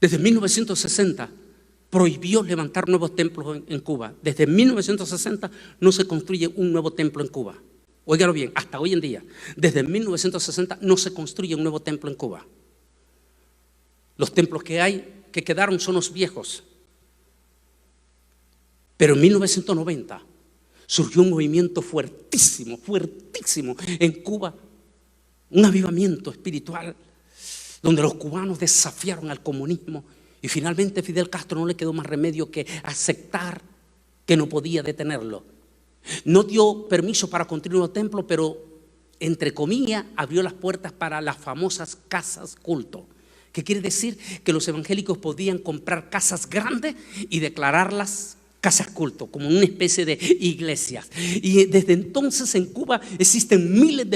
desde 1960 prohibió levantar nuevos templos en Cuba. Desde 1960 no se construye un nuevo templo en Cuba. óigalo bien, hasta hoy en día, desde 1960 no se construye un nuevo templo en Cuba. Los templos que quedaron son los viejos. Pero en 1990 surgió un movimiento fuertísimo, fuertísimo en Cuba, un avivamiento espiritual donde los cubanos desafiaron al comunismo y finalmente Fidel Castro no le quedó más remedio que aceptar que no podía detenerlo. No dio permiso para construir un templo, pero entre comillas abrió las puertas para las famosas casas culto. ¿Qué quiere decir? Que los evangélicos podían comprar casas grandes y declararlas casas culto, como una especie de iglesias. Y desde entonces en Cuba existen miles,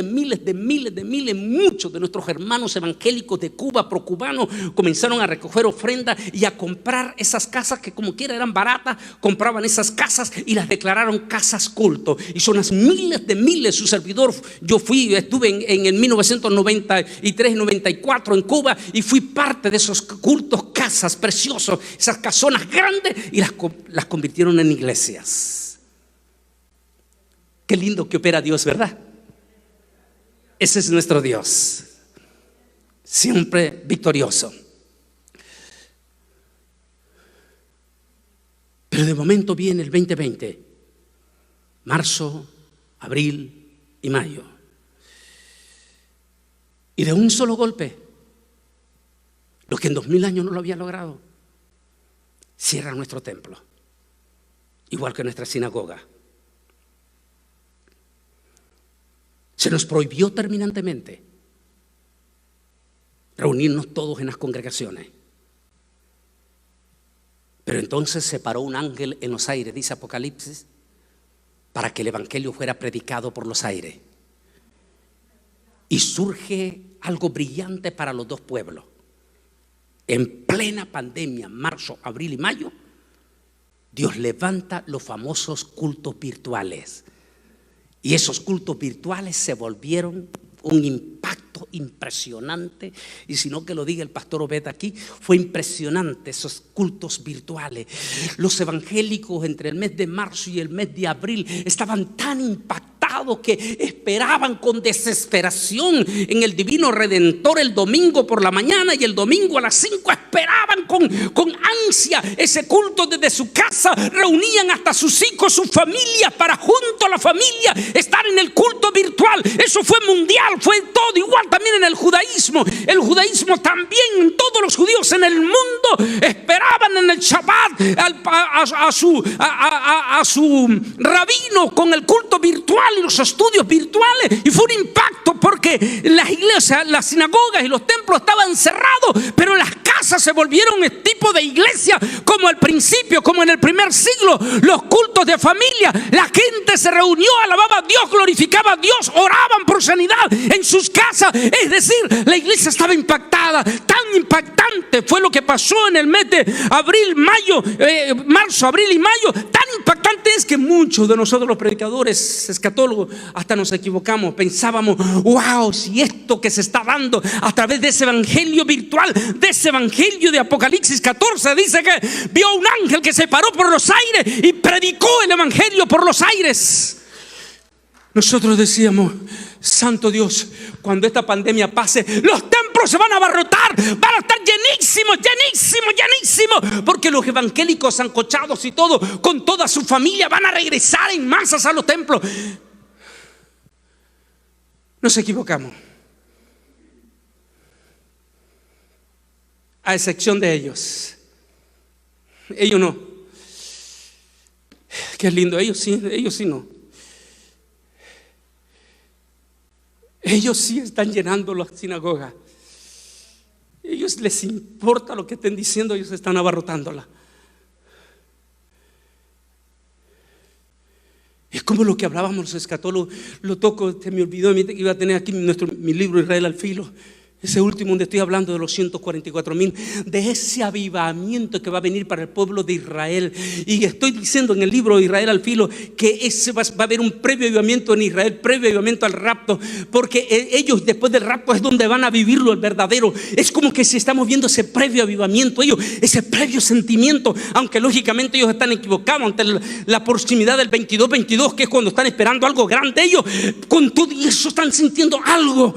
muchos de nuestros hermanos evangélicos de Cuba, procubanos, comenzaron a recoger ofrendas y a comprar esas casas que como quiera eran baratas, compraban esas casas y las declararon casas culto. Y son las miles, su servidor, estuve en el 1993, 94 en Cuba y fui parte de esos cultos, casas preciosas, esas casonas grandes, y las convirtieron en iglesias. Qué lindo que opera Dios, ¿verdad? Ese es nuestro Dios, siempre victorioso. Pero de momento viene el 2020, marzo, abril y mayo, y de un solo golpe, lo que en 2000 años no lo había logrado, cierra nuestro templo, igual que nuestra sinagoga. Se nos prohibió terminantemente reunirnos todos en las congregaciones. Pero entonces se paró un ángel en los aires, dice Apocalipsis, para que el evangelio fuera predicado por los aires. Y surge algo brillante para los dos pueblos. En plena pandemia, marzo, abril y mayo, Dios levanta los famosos cultos virtuales. Y esos cultos virtuales se volvieron un impacto impresionante. Y si no, que lo diga el pastor Obed aquí, fue impresionante esos cultos virtuales. Los evangélicos entre el mes de marzo y el mes de abril estaban tan impactados que esperaban con desesperación en el Divino Redentor el domingo por la mañana, y el domingo a las 5 esperaban con ansia ese culto desde su casa. Reunían hasta sus hijos, sus familias, para junto a la familia estar en el culto virtual. Eso fue mundial, fue todo igual también en el judaísmo. El judaísmo también, todos los judíos en el mundo esperaban en el Shabbat a su rabino con el culto virtual y los estudios virtuales. Y fue un impacto porque las iglesias, las sinagogas y los templos estaban cerrados, pero las casas se volvieron tipo de iglesia, como al principio, como en el primer siglo. Los cultos de familia, la gente se reunió, alababa a Dios, glorificaba a Dios, oraban por sanidad en sus casas. Es decir, la iglesia estaba impactada. Tan impactante fue lo que pasó en el mes de abril, mayo, marzo, abril y mayo. Tan impactante es que muchos de nosotros los predicadores escatólogos hasta nos equivocamos. Pensábamos, wow, si esto que se está dando a través de ese evangelio virtual, de ese evangelio de Apocalipsis 14, dice que vio un ángel que se paró por los aires y predicó el evangelio por los aires. Nosotros decíamos, santo Dios, cuando esta pandemia pase, los templos se van a abarrotar, van a estar llenísimos, porque los evangélicos sancochados y todo, con toda su familia, van a regresar en masas a los templos. Nos equivocamos, a excepción de ellos. Ellos no. Qué lindo, ellos sí no. Ellos sí están llenando la sinagoga. Ellos les importa lo que estén diciendo, ellos están abarrotándola. Es como lo que hablábamos los escatólogos. Lo toco, se me olvidó, iba a tener aquí mi libro Israel al filo. Ese último donde estoy hablando de los 144,000, de ese avivamiento que va a venir para el pueblo de Israel. Y estoy diciendo en el libro de Israel al filo que va a haber un previo avivamiento en Israel, previo avivamiento al rapto, porque ellos después del rapto es donde van a vivirlo el verdadero. Es como que si estamos viendo ese previo avivamiento, ellos, ese previo sentimiento, aunque lógicamente ellos están equivocados ante la proximidad del 22, que es cuando están esperando algo grande. Ellos con todo eso están sintiendo algo.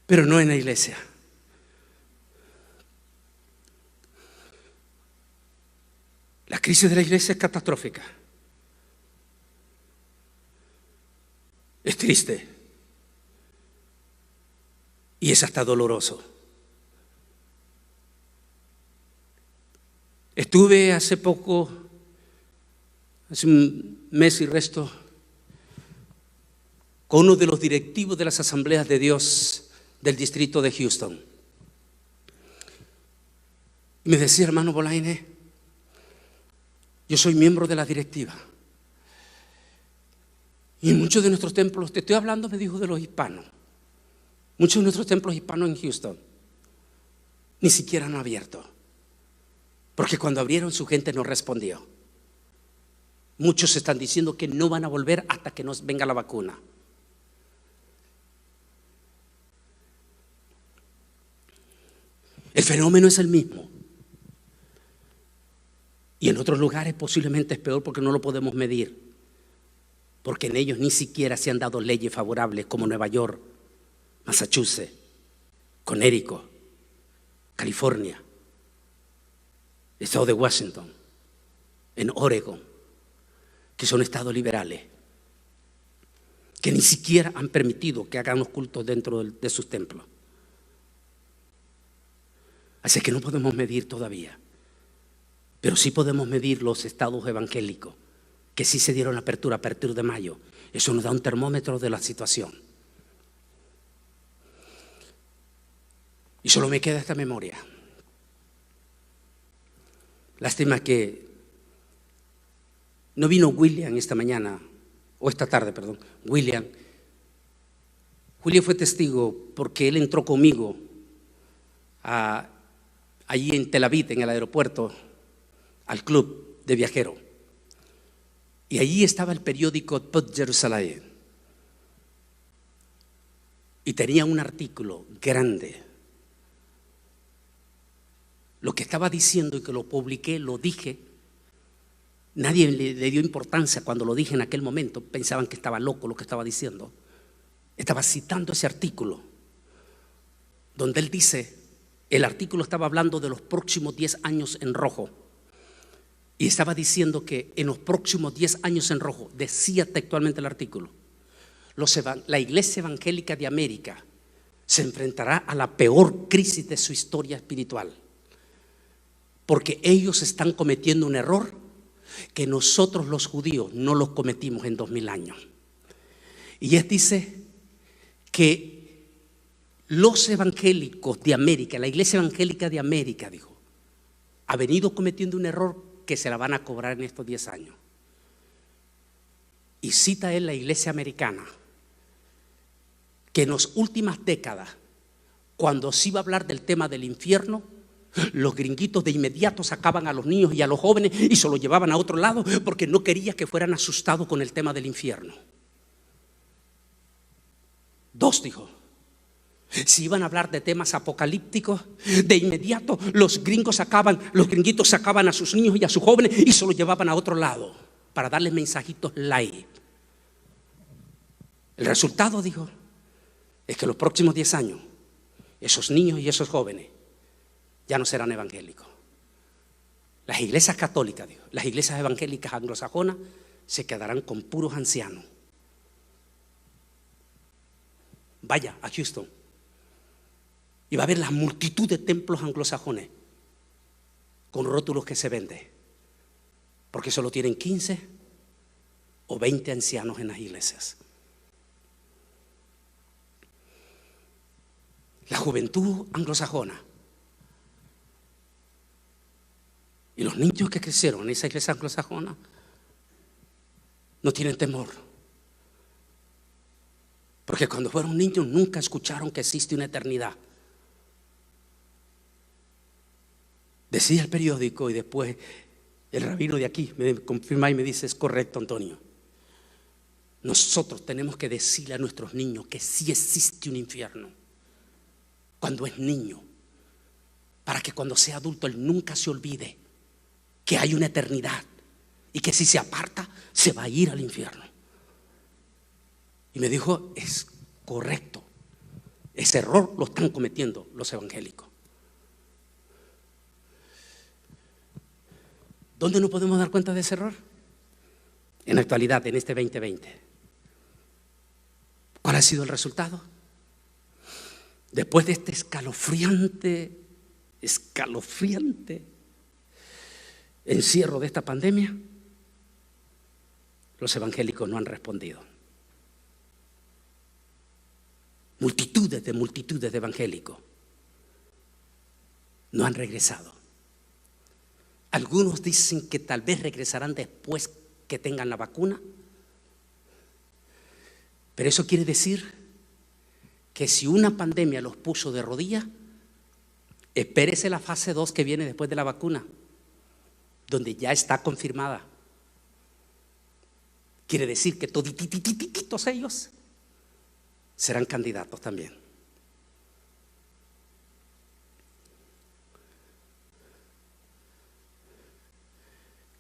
Pero no en la iglesia. La crisis de la iglesia es catastrófica. Es triste. Y es hasta doloroso. Estuve hace poco, hace un mes y resto, con uno de los directivos de las asambleas de Dios del distrito de Houston. Y me decía: hermano Bolaine, yo soy miembro de la directiva. Y en muchos de nuestros templos, te estoy hablando, me dijo, de los hispanos. Muchos de nuestros templos hispanos en Houston ni siquiera han abierto. Porque cuando abrieron, su gente no respondió. Muchos están diciendo que no van a volver hasta que nos venga la vacuna. El fenómeno es el mismo. Y en otros lugares posiblemente es peor porque no lo podemos medir. Porque en ellos ni siquiera se han dado leyes favorables, como Nueva York, Massachusetts, Connecticut, California, estado de Washington, en Oregon, que son estados liberales, que ni siquiera han permitido que hagan los cultos dentro de sus templos. Así que no podemos medir todavía, pero sí podemos medir los estados evangélicos, que sí se dieron apertura a partir de mayo. Eso nos da un termómetro de la situación. Y solo me queda esta memoria. Lástima que no vino William esta mañana, o esta tarde, perdón. William fue testigo porque él entró conmigo allí en Tel Aviv, en el aeropuerto, al club de viajeros. Y allí estaba el periódico Pot Jerusalem. Y tenía un artículo grande. Lo que estaba diciendo y que lo publiqué, lo dije. Nadie le dio importancia cuando lo dije en aquel momento. Pensaban que estaba loco lo que estaba diciendo. Estaba citando ese artículo donde él dice, el artículo estaba hablando de los próximos 10 años en rojo. Y estaba diciendo que en los próximos 10 años en rojo, decía textualmente el artículo, la iglesia evangélica de América se enfrentará a la peor crisis de su historia espiritual. Porque ellos están cometiendo un error que nosotros los judíos no lo cometimos en 2000 años. Y él dice que los evangélicos de América, la iglesia evangélica de América, dijo, ha venido cometiendo un error que se la van a cobrar en estos 10 años. Y cita él la iglesia americana, que en las últimas décadas, cuando se iba a hablar del tema del infierno, los gringuitos de inmediato sacaban a los niños y a los jóvenes y se los llevaban a otro lado porque no quería que fueran asustados con el tema del infierno. Dos, dijo. Si iban a hablar de temas apocalípticos, de inmediato los gringuitos sacaban a sus niños y a sus jóvenes y se los llevaban a otro lado para darles mensajitos light. El resultado, dijo, es que los próximos 10 años esos niños y esos jóvenes ya no serán evangélicos. Las iglesias católicas, dijo, las iglesias evangélicas anglosajonas se quedarán con puros ancianos. Vaya a Houston y va a ver la multitud de templos anglosajones con rótulos que se venden, porque solo tienen 15 o 20 ancianos en las iglesias. La juventud anglosajona y los niños que crecieron en esa iglesia anglosajona no tienen temor Porque cuando fueron niños nunca escucharon que existe una eternidad. Decía el periódico y después el rabino de aquí me confirma y me dice: es correcto, Antonio. Nosotros tenemos que decirle a nuestros niños que sí existe un infierno cuando es niño, para que cuando sea adulto él nunca se olvide que hay una eternidad y que si se aparta se va a ir al infierno. Y me dijo: es correcto, ese error lo están cometiendo los evangélicos. ¿Dónde nos podemos dar cuenta de ese error? En la actualidad, en este 2020. ¿Cuál ha sido el resultado? Después de este escalofriante encierro de esta pandemia, los evangélicos no han respondido. Multitudes de evangélicos no han regresado. Algunos dicen que tal vez regresarán después que tengan la vacuna. Pero eso quiere decir que si una pandemia los puso de rodillas, espérese la fase 2 que viene después de la vacuna, donde ya está confirmada. Quiere decir que todos ellos serán candidatos también.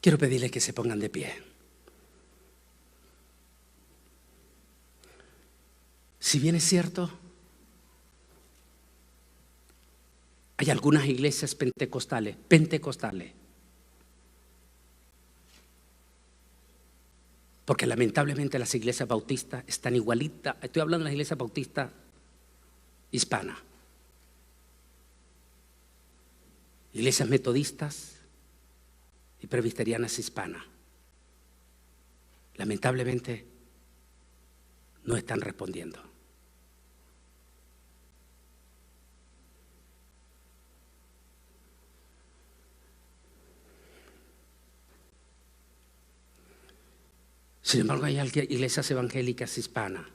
Quiero pedirles que se pongan de pie. Si bien es cierto, hay algunas iglesias pentecostales, porque lamentablemente las iglesias bautistas están igualitas. Estoy hablando de las iglesias bautistas hispanas, iglesias metodistas y presbiterianas hispanas. Lamentablemente no están respondiendo. Sin embargo, hay iglesias evangélicas hispanas.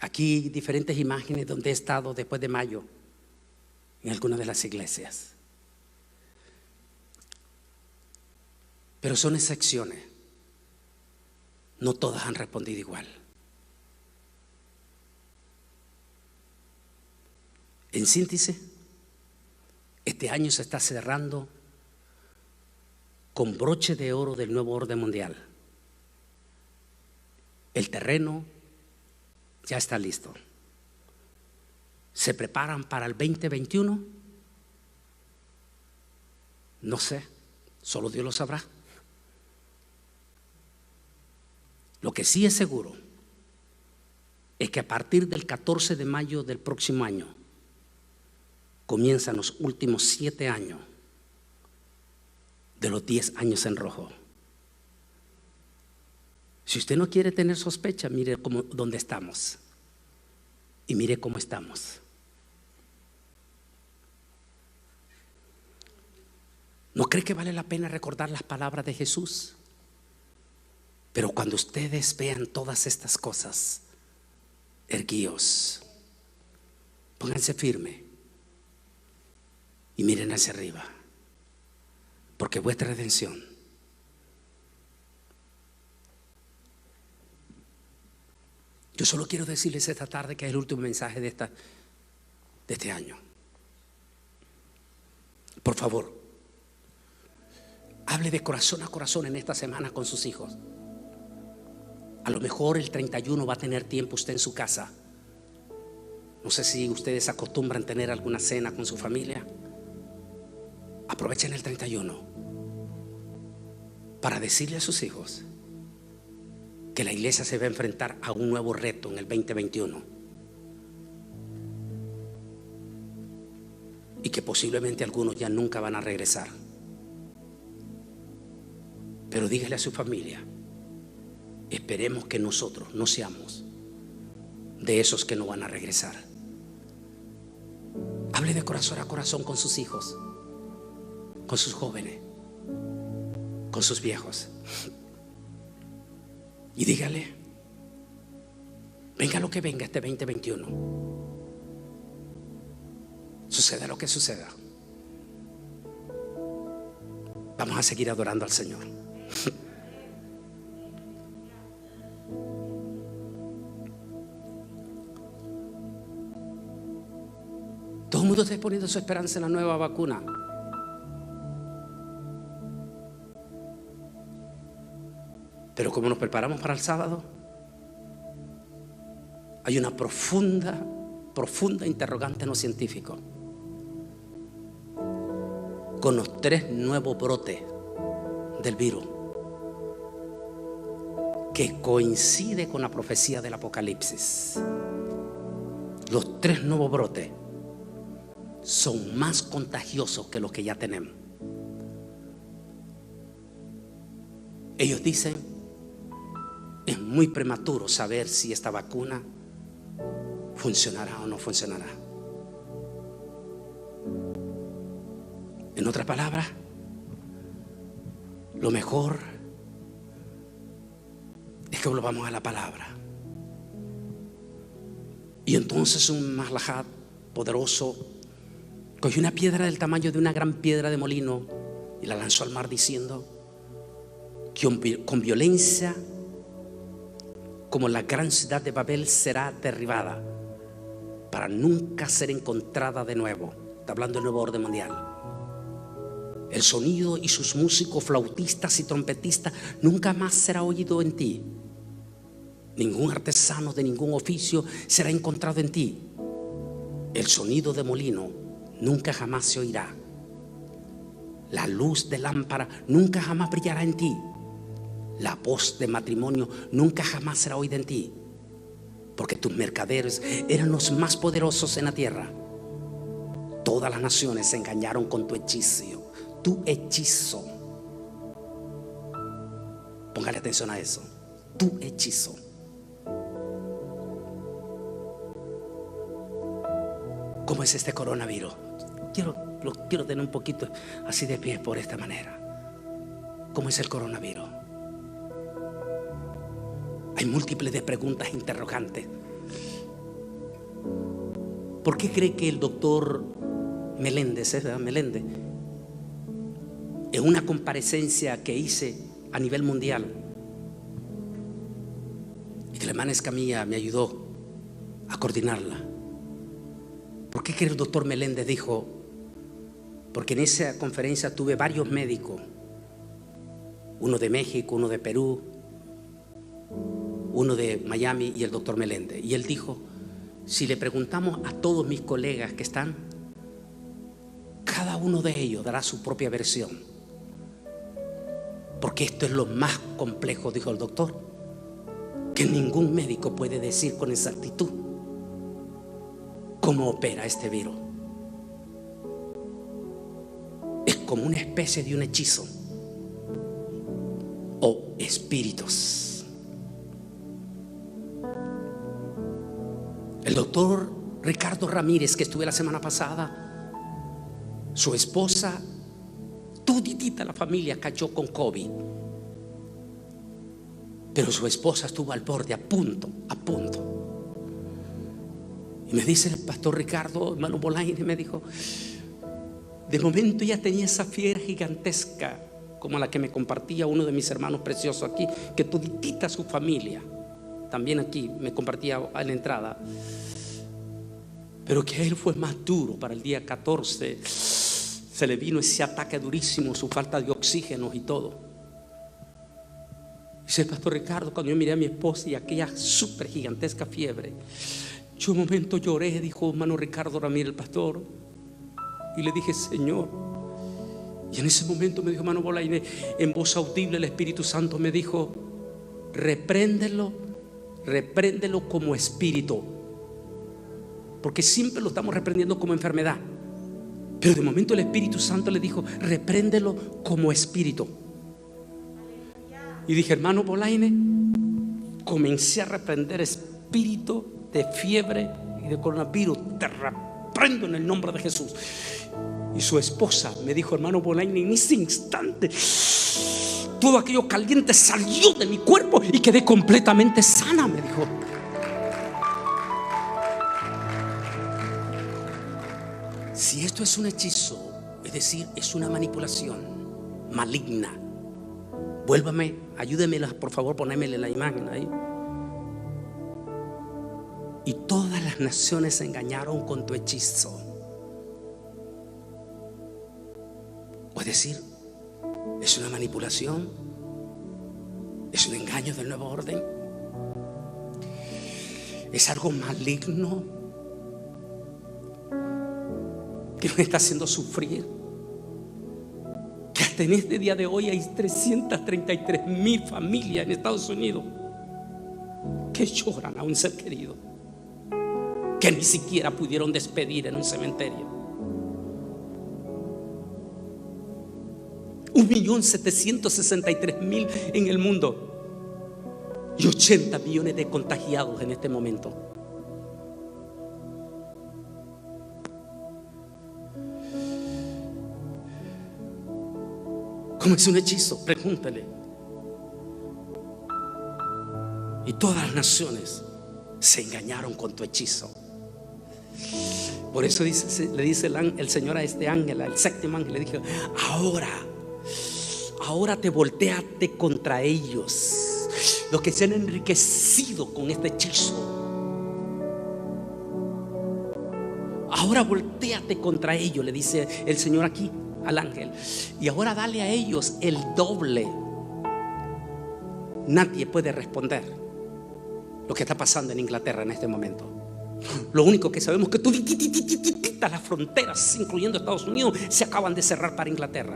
Aquí diferentes imágenes donde he estado después de mayo en algunas de las iglesias. Pero son excepciones. No todas han respondido igual. En síntesis, este año se está cerrando con broche de oro del nuevo orden mundial. El terreno ya está listo. ¿Se preparan para el 2021? No sé, solo Dios lo sabrá. Lo que sí es seguro es que a partir del 14 de mayo del próximo año comienzan los últimos 7 años de los 10 años en rojo. Si usted no quiere tener sospecha, mire dónde estamos y mire cómo estamos. ¿No cree que vale la pena recordar las palabras de Jesús? Pero cuando ustedes vean todas estas cosas, erguíos, pónganse firme y miren hacia arriba, porque vuestra redención Yo solo quiero decirles esta tarde que es el último mensaje de este año. Por favor, hable de corazón a corazón en esta semana con sus hijos. A lo mejor el 31 va a tener tiempo usted en su casa. No sé si ustedes acostumbran tener alguna cena con su familia. Aprovechen el 31 para decirle a sus hijos que la iglesia se va a enfrentar a un nuevo reto en el 2021 y que posiblemente algunos ya nunca van a regresar. Pero dígale a su familia: esperemos que nosotros no seamos de esos que no van a regresar. Hable de corazón a corazón con sus hijos, con sus jóvenes, con sus viejos, y dígale: venga lo que venga este 2021, suceda lo que suceda, vamos a seguir adorando al Señor. Todo el mundo está poniendo su esperanza en la nueva vacuna. Pero como nos preparamos para el sábado, hay una profunda interrogante en los científicos con los 3 nuevos brotes del virus, que coincide con la profecía del Apocalipsis. Los 3 nuevos brotes son más contagiosos que los que ya tenemos. Ellos dicen, es muy prematuro saber si esta vacuna funcionará o no funcionará. En otras palabras, lo mejor es que volvamos a la palabra. Y entonces un Malajat poderoso cogió una piedra del tamaño de una gran piedra de molino y la lanzó al mar, diciendo que con violencia, como la gran ciudad de Babel, será derribada para nunca ser encontrada de nuevo. Está hablando del nuevo orden mundial. El sonido y sus músicos, flautistas y trompetistas, nunca más será oído en ti. Ningún artesano de ningún oficio será encontrado en ti. El sonido de molino nunca jamás se oirá. La luz de lámpara nunca jamás brillará en ti. La voz de matrimonio nunca jamás será oída en ti, porque tus mercaderes eran los más poderosos en la tierra. Todas las naciones se engañaron con tu hechizo. Tu hechizo. Póngale atención a eso. Tu hechizo. ¿Cómo es este coronavirus? Lo quiero tener un poquito así de pie por esta manera. ¿Cómo es el coronavirus? Hay múltiples de preguntas interrogantes. ¿Por qué cree que el doctor Meléndez, en una comparecencia que hice a nivel mundial, y que la hermana Escamilla me ayudó a coordinarla, por qué cree el doctor Meléndez dijo? Porque en esa conferencia tuve varios médicos, uno de México, uno de Perú, uno de Miami y el doctor Meléndez. Y él dijo, si le preguntamos a todos mis colegas que están, cada uno de ellos dará su propia versión, porque esto es lo más complejo, dijo el doctor, que ningún médico puede decir con exactitud cómo opera este virus. Es como una especie de un hechizo o espíritus. El doctor Ricardo Ramírez, que estuve la semana pasada, su esposa, toditita la familia cayó con COVID, pero su esposa estuvo al borde, a punto. Y me dice el pastor Ricardo, hermano Bolaine, me dijo, de momento ya tenía esa fiebre gigantesca, como la que me compartía uno de mis hermanos preciosos aquí, que toditita su familia también aquí me compartía a la entrada, pero que a él fue más duro. Para el día 14 se le vino ese ataque durísimo, su falta de oxígeno y todo. Dice el pastor Ricardo, cuando yo miré a mi esposa y aquella súper gigantesca fiebre, yo un momento lloré, dijo hermano Ricardo Ramírez, el pastor, y le dije, Señor. Y en ese momento me dijo hermano Bolaine, en voz audible el Espíritu Santo me dijo, repréndelo como espíritu, porque siempre lo estamos reprendiendo como enfermedad, pero de momento el Espíritu Santo le dijo, repréndelo como espíritu. Y dije, hermano Bolaine, comencé a reprender espíritu de fiebre y de coronavirus, te reprendo en el nombre de Jesús. Y su esposa me dijo, hermano Bolaine, en ese instante todo aquello caliente salió de mi cuerpo y quedé completamente sana, me dijo. Si esto es un hechizo, es decir, es una manipulación maligna, vuélvame, ayúdeme por favor, ponémele la imagen ahí. Y todas las naciones se engañaron con tu hechizo. Es decir, es una manipulación, es un engaño del nuevo orden, es algo maligno que nos está haciendo sufrir. Que hasta en este día de hoy hay 333,000 familias en Estados Unidos que lloran a un ser querido que ni siquiera pudieron despedir en un cementerio. 1.763.000 en el mundo y 80 millones de contagiados en este momento. ¿Cómo es un hechizo? Pregúntale. Y todas las naciones se engañaron con tu hechizo. Por eso le dice el Señor a este ángel, al séptimo ángel, le dijo: ahora te volteate contra ellos, los que se han enriquecido con este hechizo. Ahora volteate contra ellos, le dice el Señor aquí al ángel, y ahora dale a ellos el doble. Nadie puede responder lo que está pasando en Inglaterra en este momento. Lo único que sabemos es que las fronteras, incluyendo Estados Unidos, se acaban de cerrar para Inglaterra.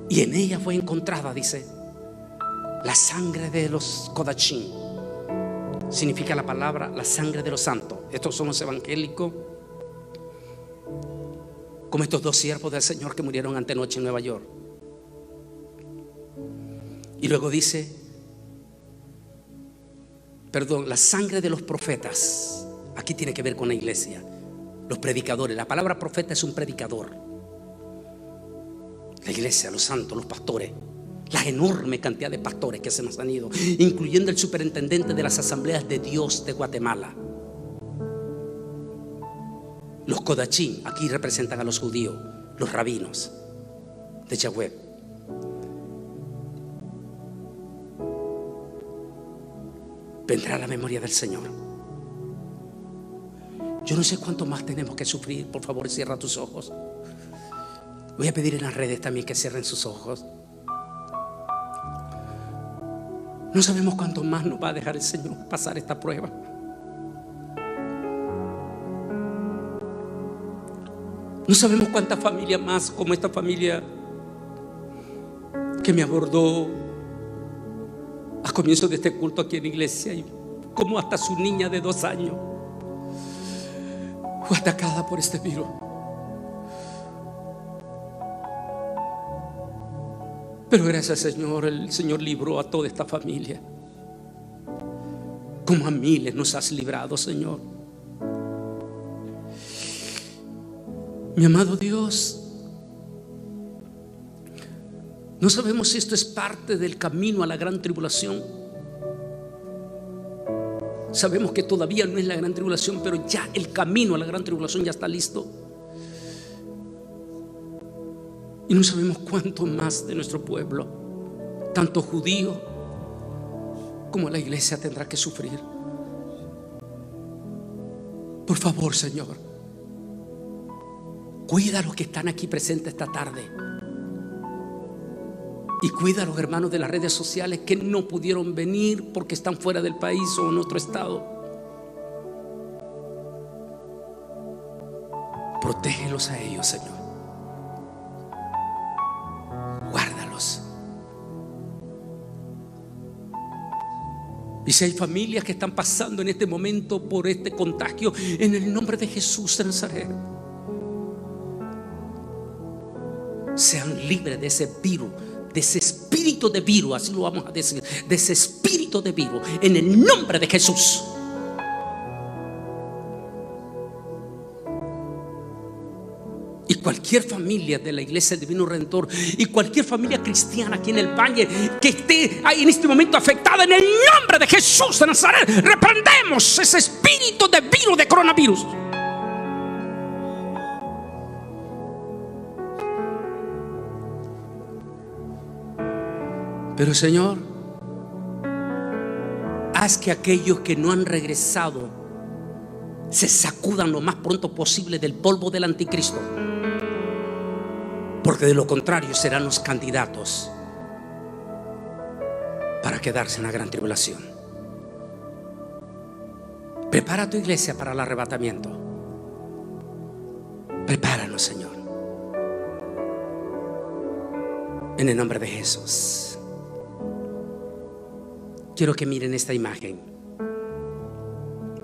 Y en ella fue encontrada, dice, la sangre de los Kodachim. Significa la palabra la sangre de los santos. Estos son los evangélicos, como estos dos siervos del Señor que murieron antenoche en Nueva York. Y luego dice, la sangre de los profetas. Aquí tiene que ver con la iglesia, los predicadores. La palabra profeta es un predicador. La iglesia, los santos, los pastores, la enorme cantidad de pastores que se nos han ido, incluyendo el superintendente de las asambleas de Dios de Guatemala. Los Kodachim aquí representan a los judíos, los rabinos de Yahweh. Vendrá la memoria del Señor. Yo no sé cuánto más tenemos que sufrir. Por favor, cierra tus ojos. Voy a pedir en las redes también que cierren sus ojos. No sabemos cuánto más nos va a dejar el Señor pasar esta prueba. No sabemos cuántas familias más, como esta familia que me abordó a comienzo de este culto aquí en la iglesia, y como hasta su niña de 2 años fue atacada por este virus. Pero gracias al Señor, el Señor libró a toda esta familia, como a miles nos has librado, Señor. Mi amado Dios, no sabemos si esto es parte del camino a la gran tribulación. Sabemos que todavía no es la gran tribulación, pero ya el camino a la gran tribulación ya está listo. Y no sabemos cuánto más de nuestro pueblo, tanto judío como la iglesia, tendrá que sufrir. Por favor, Señor, cuida a los que están aquí presentes esta tarde. Y cuida a los hermanos de las redes sociales que no pudieron venir porque están fuera del país o en otro estado. Protégelos a ellos, Señor. Guárdalos. Y si hay familias que están pasando en este momento por este contagio, en el nombre de Jesús de Nazaret, sean libres de ese virus, de ese espíritu de virus, así lo vamos a decir, de ese espíritu de virus, en el nombre de Jesús. Y cualquier familia de la Iglesia del Divino Redentor y cualquier familia cristiana aquí en el Valle que esté ahí en este momento afectada, en el nombre de Jesús de Nazaret, reprendemos ese espíritu de virus, de coronavirus. Pero Señor, haz que aquellos que no han regresado se sacudan lo más pronto posible del polvo del anticristo, porque de lo contrario serán los candidatos para quedarse en la gran tribulación. Prepara a tu iglesia para el arrebatamiento. Prepáranos, Señor, en el nombre de Jesús. Quiero que miren esta imagen.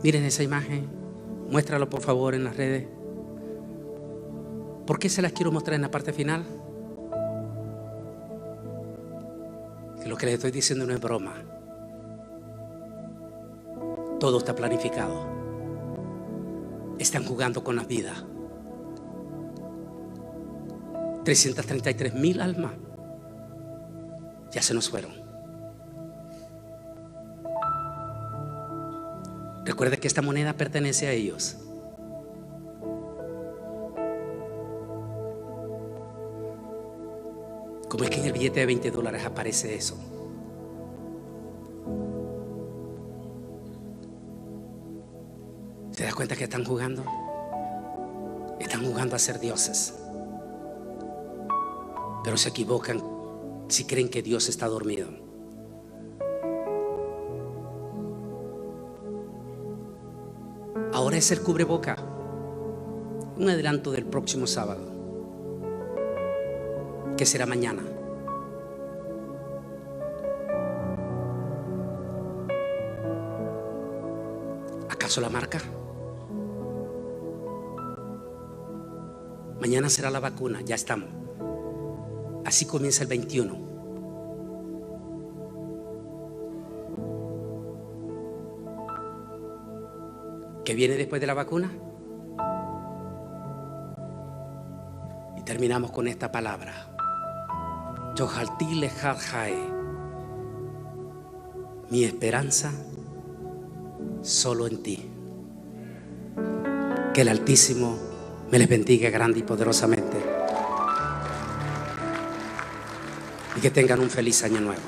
Miren esa imagen. Muéstralo por favor en las redes. ¿Por qué se las quiero mostrar en la parte final? Que lo que les estoy diciendo no es broma. Todo está planificado. Están jugando con las vidas. 333,000 almas ya se nos fueron. Recuerde que esta moneda pertenece a ellos. ¿Cómo es que en el billete de $20 aparece eso? ¿Te das cuenta que están jugando? Están jugando a ser dioses. Pero se equivocan si creen que Dios está dormido. Ahora es el cubreboca. Un adelanto del próximo sábado, que será mañana. ¿Acaso la marca? Mañana será la vacuna, ya estamos. Así comienza el 21. ¿Qué viene después de la vacuna? Y terminamos con esta palabra. Mi esperanza solo en ti. Que el Altísimo me les bendiga grande y poderosamente. Y que tengan un feliz año nuevo.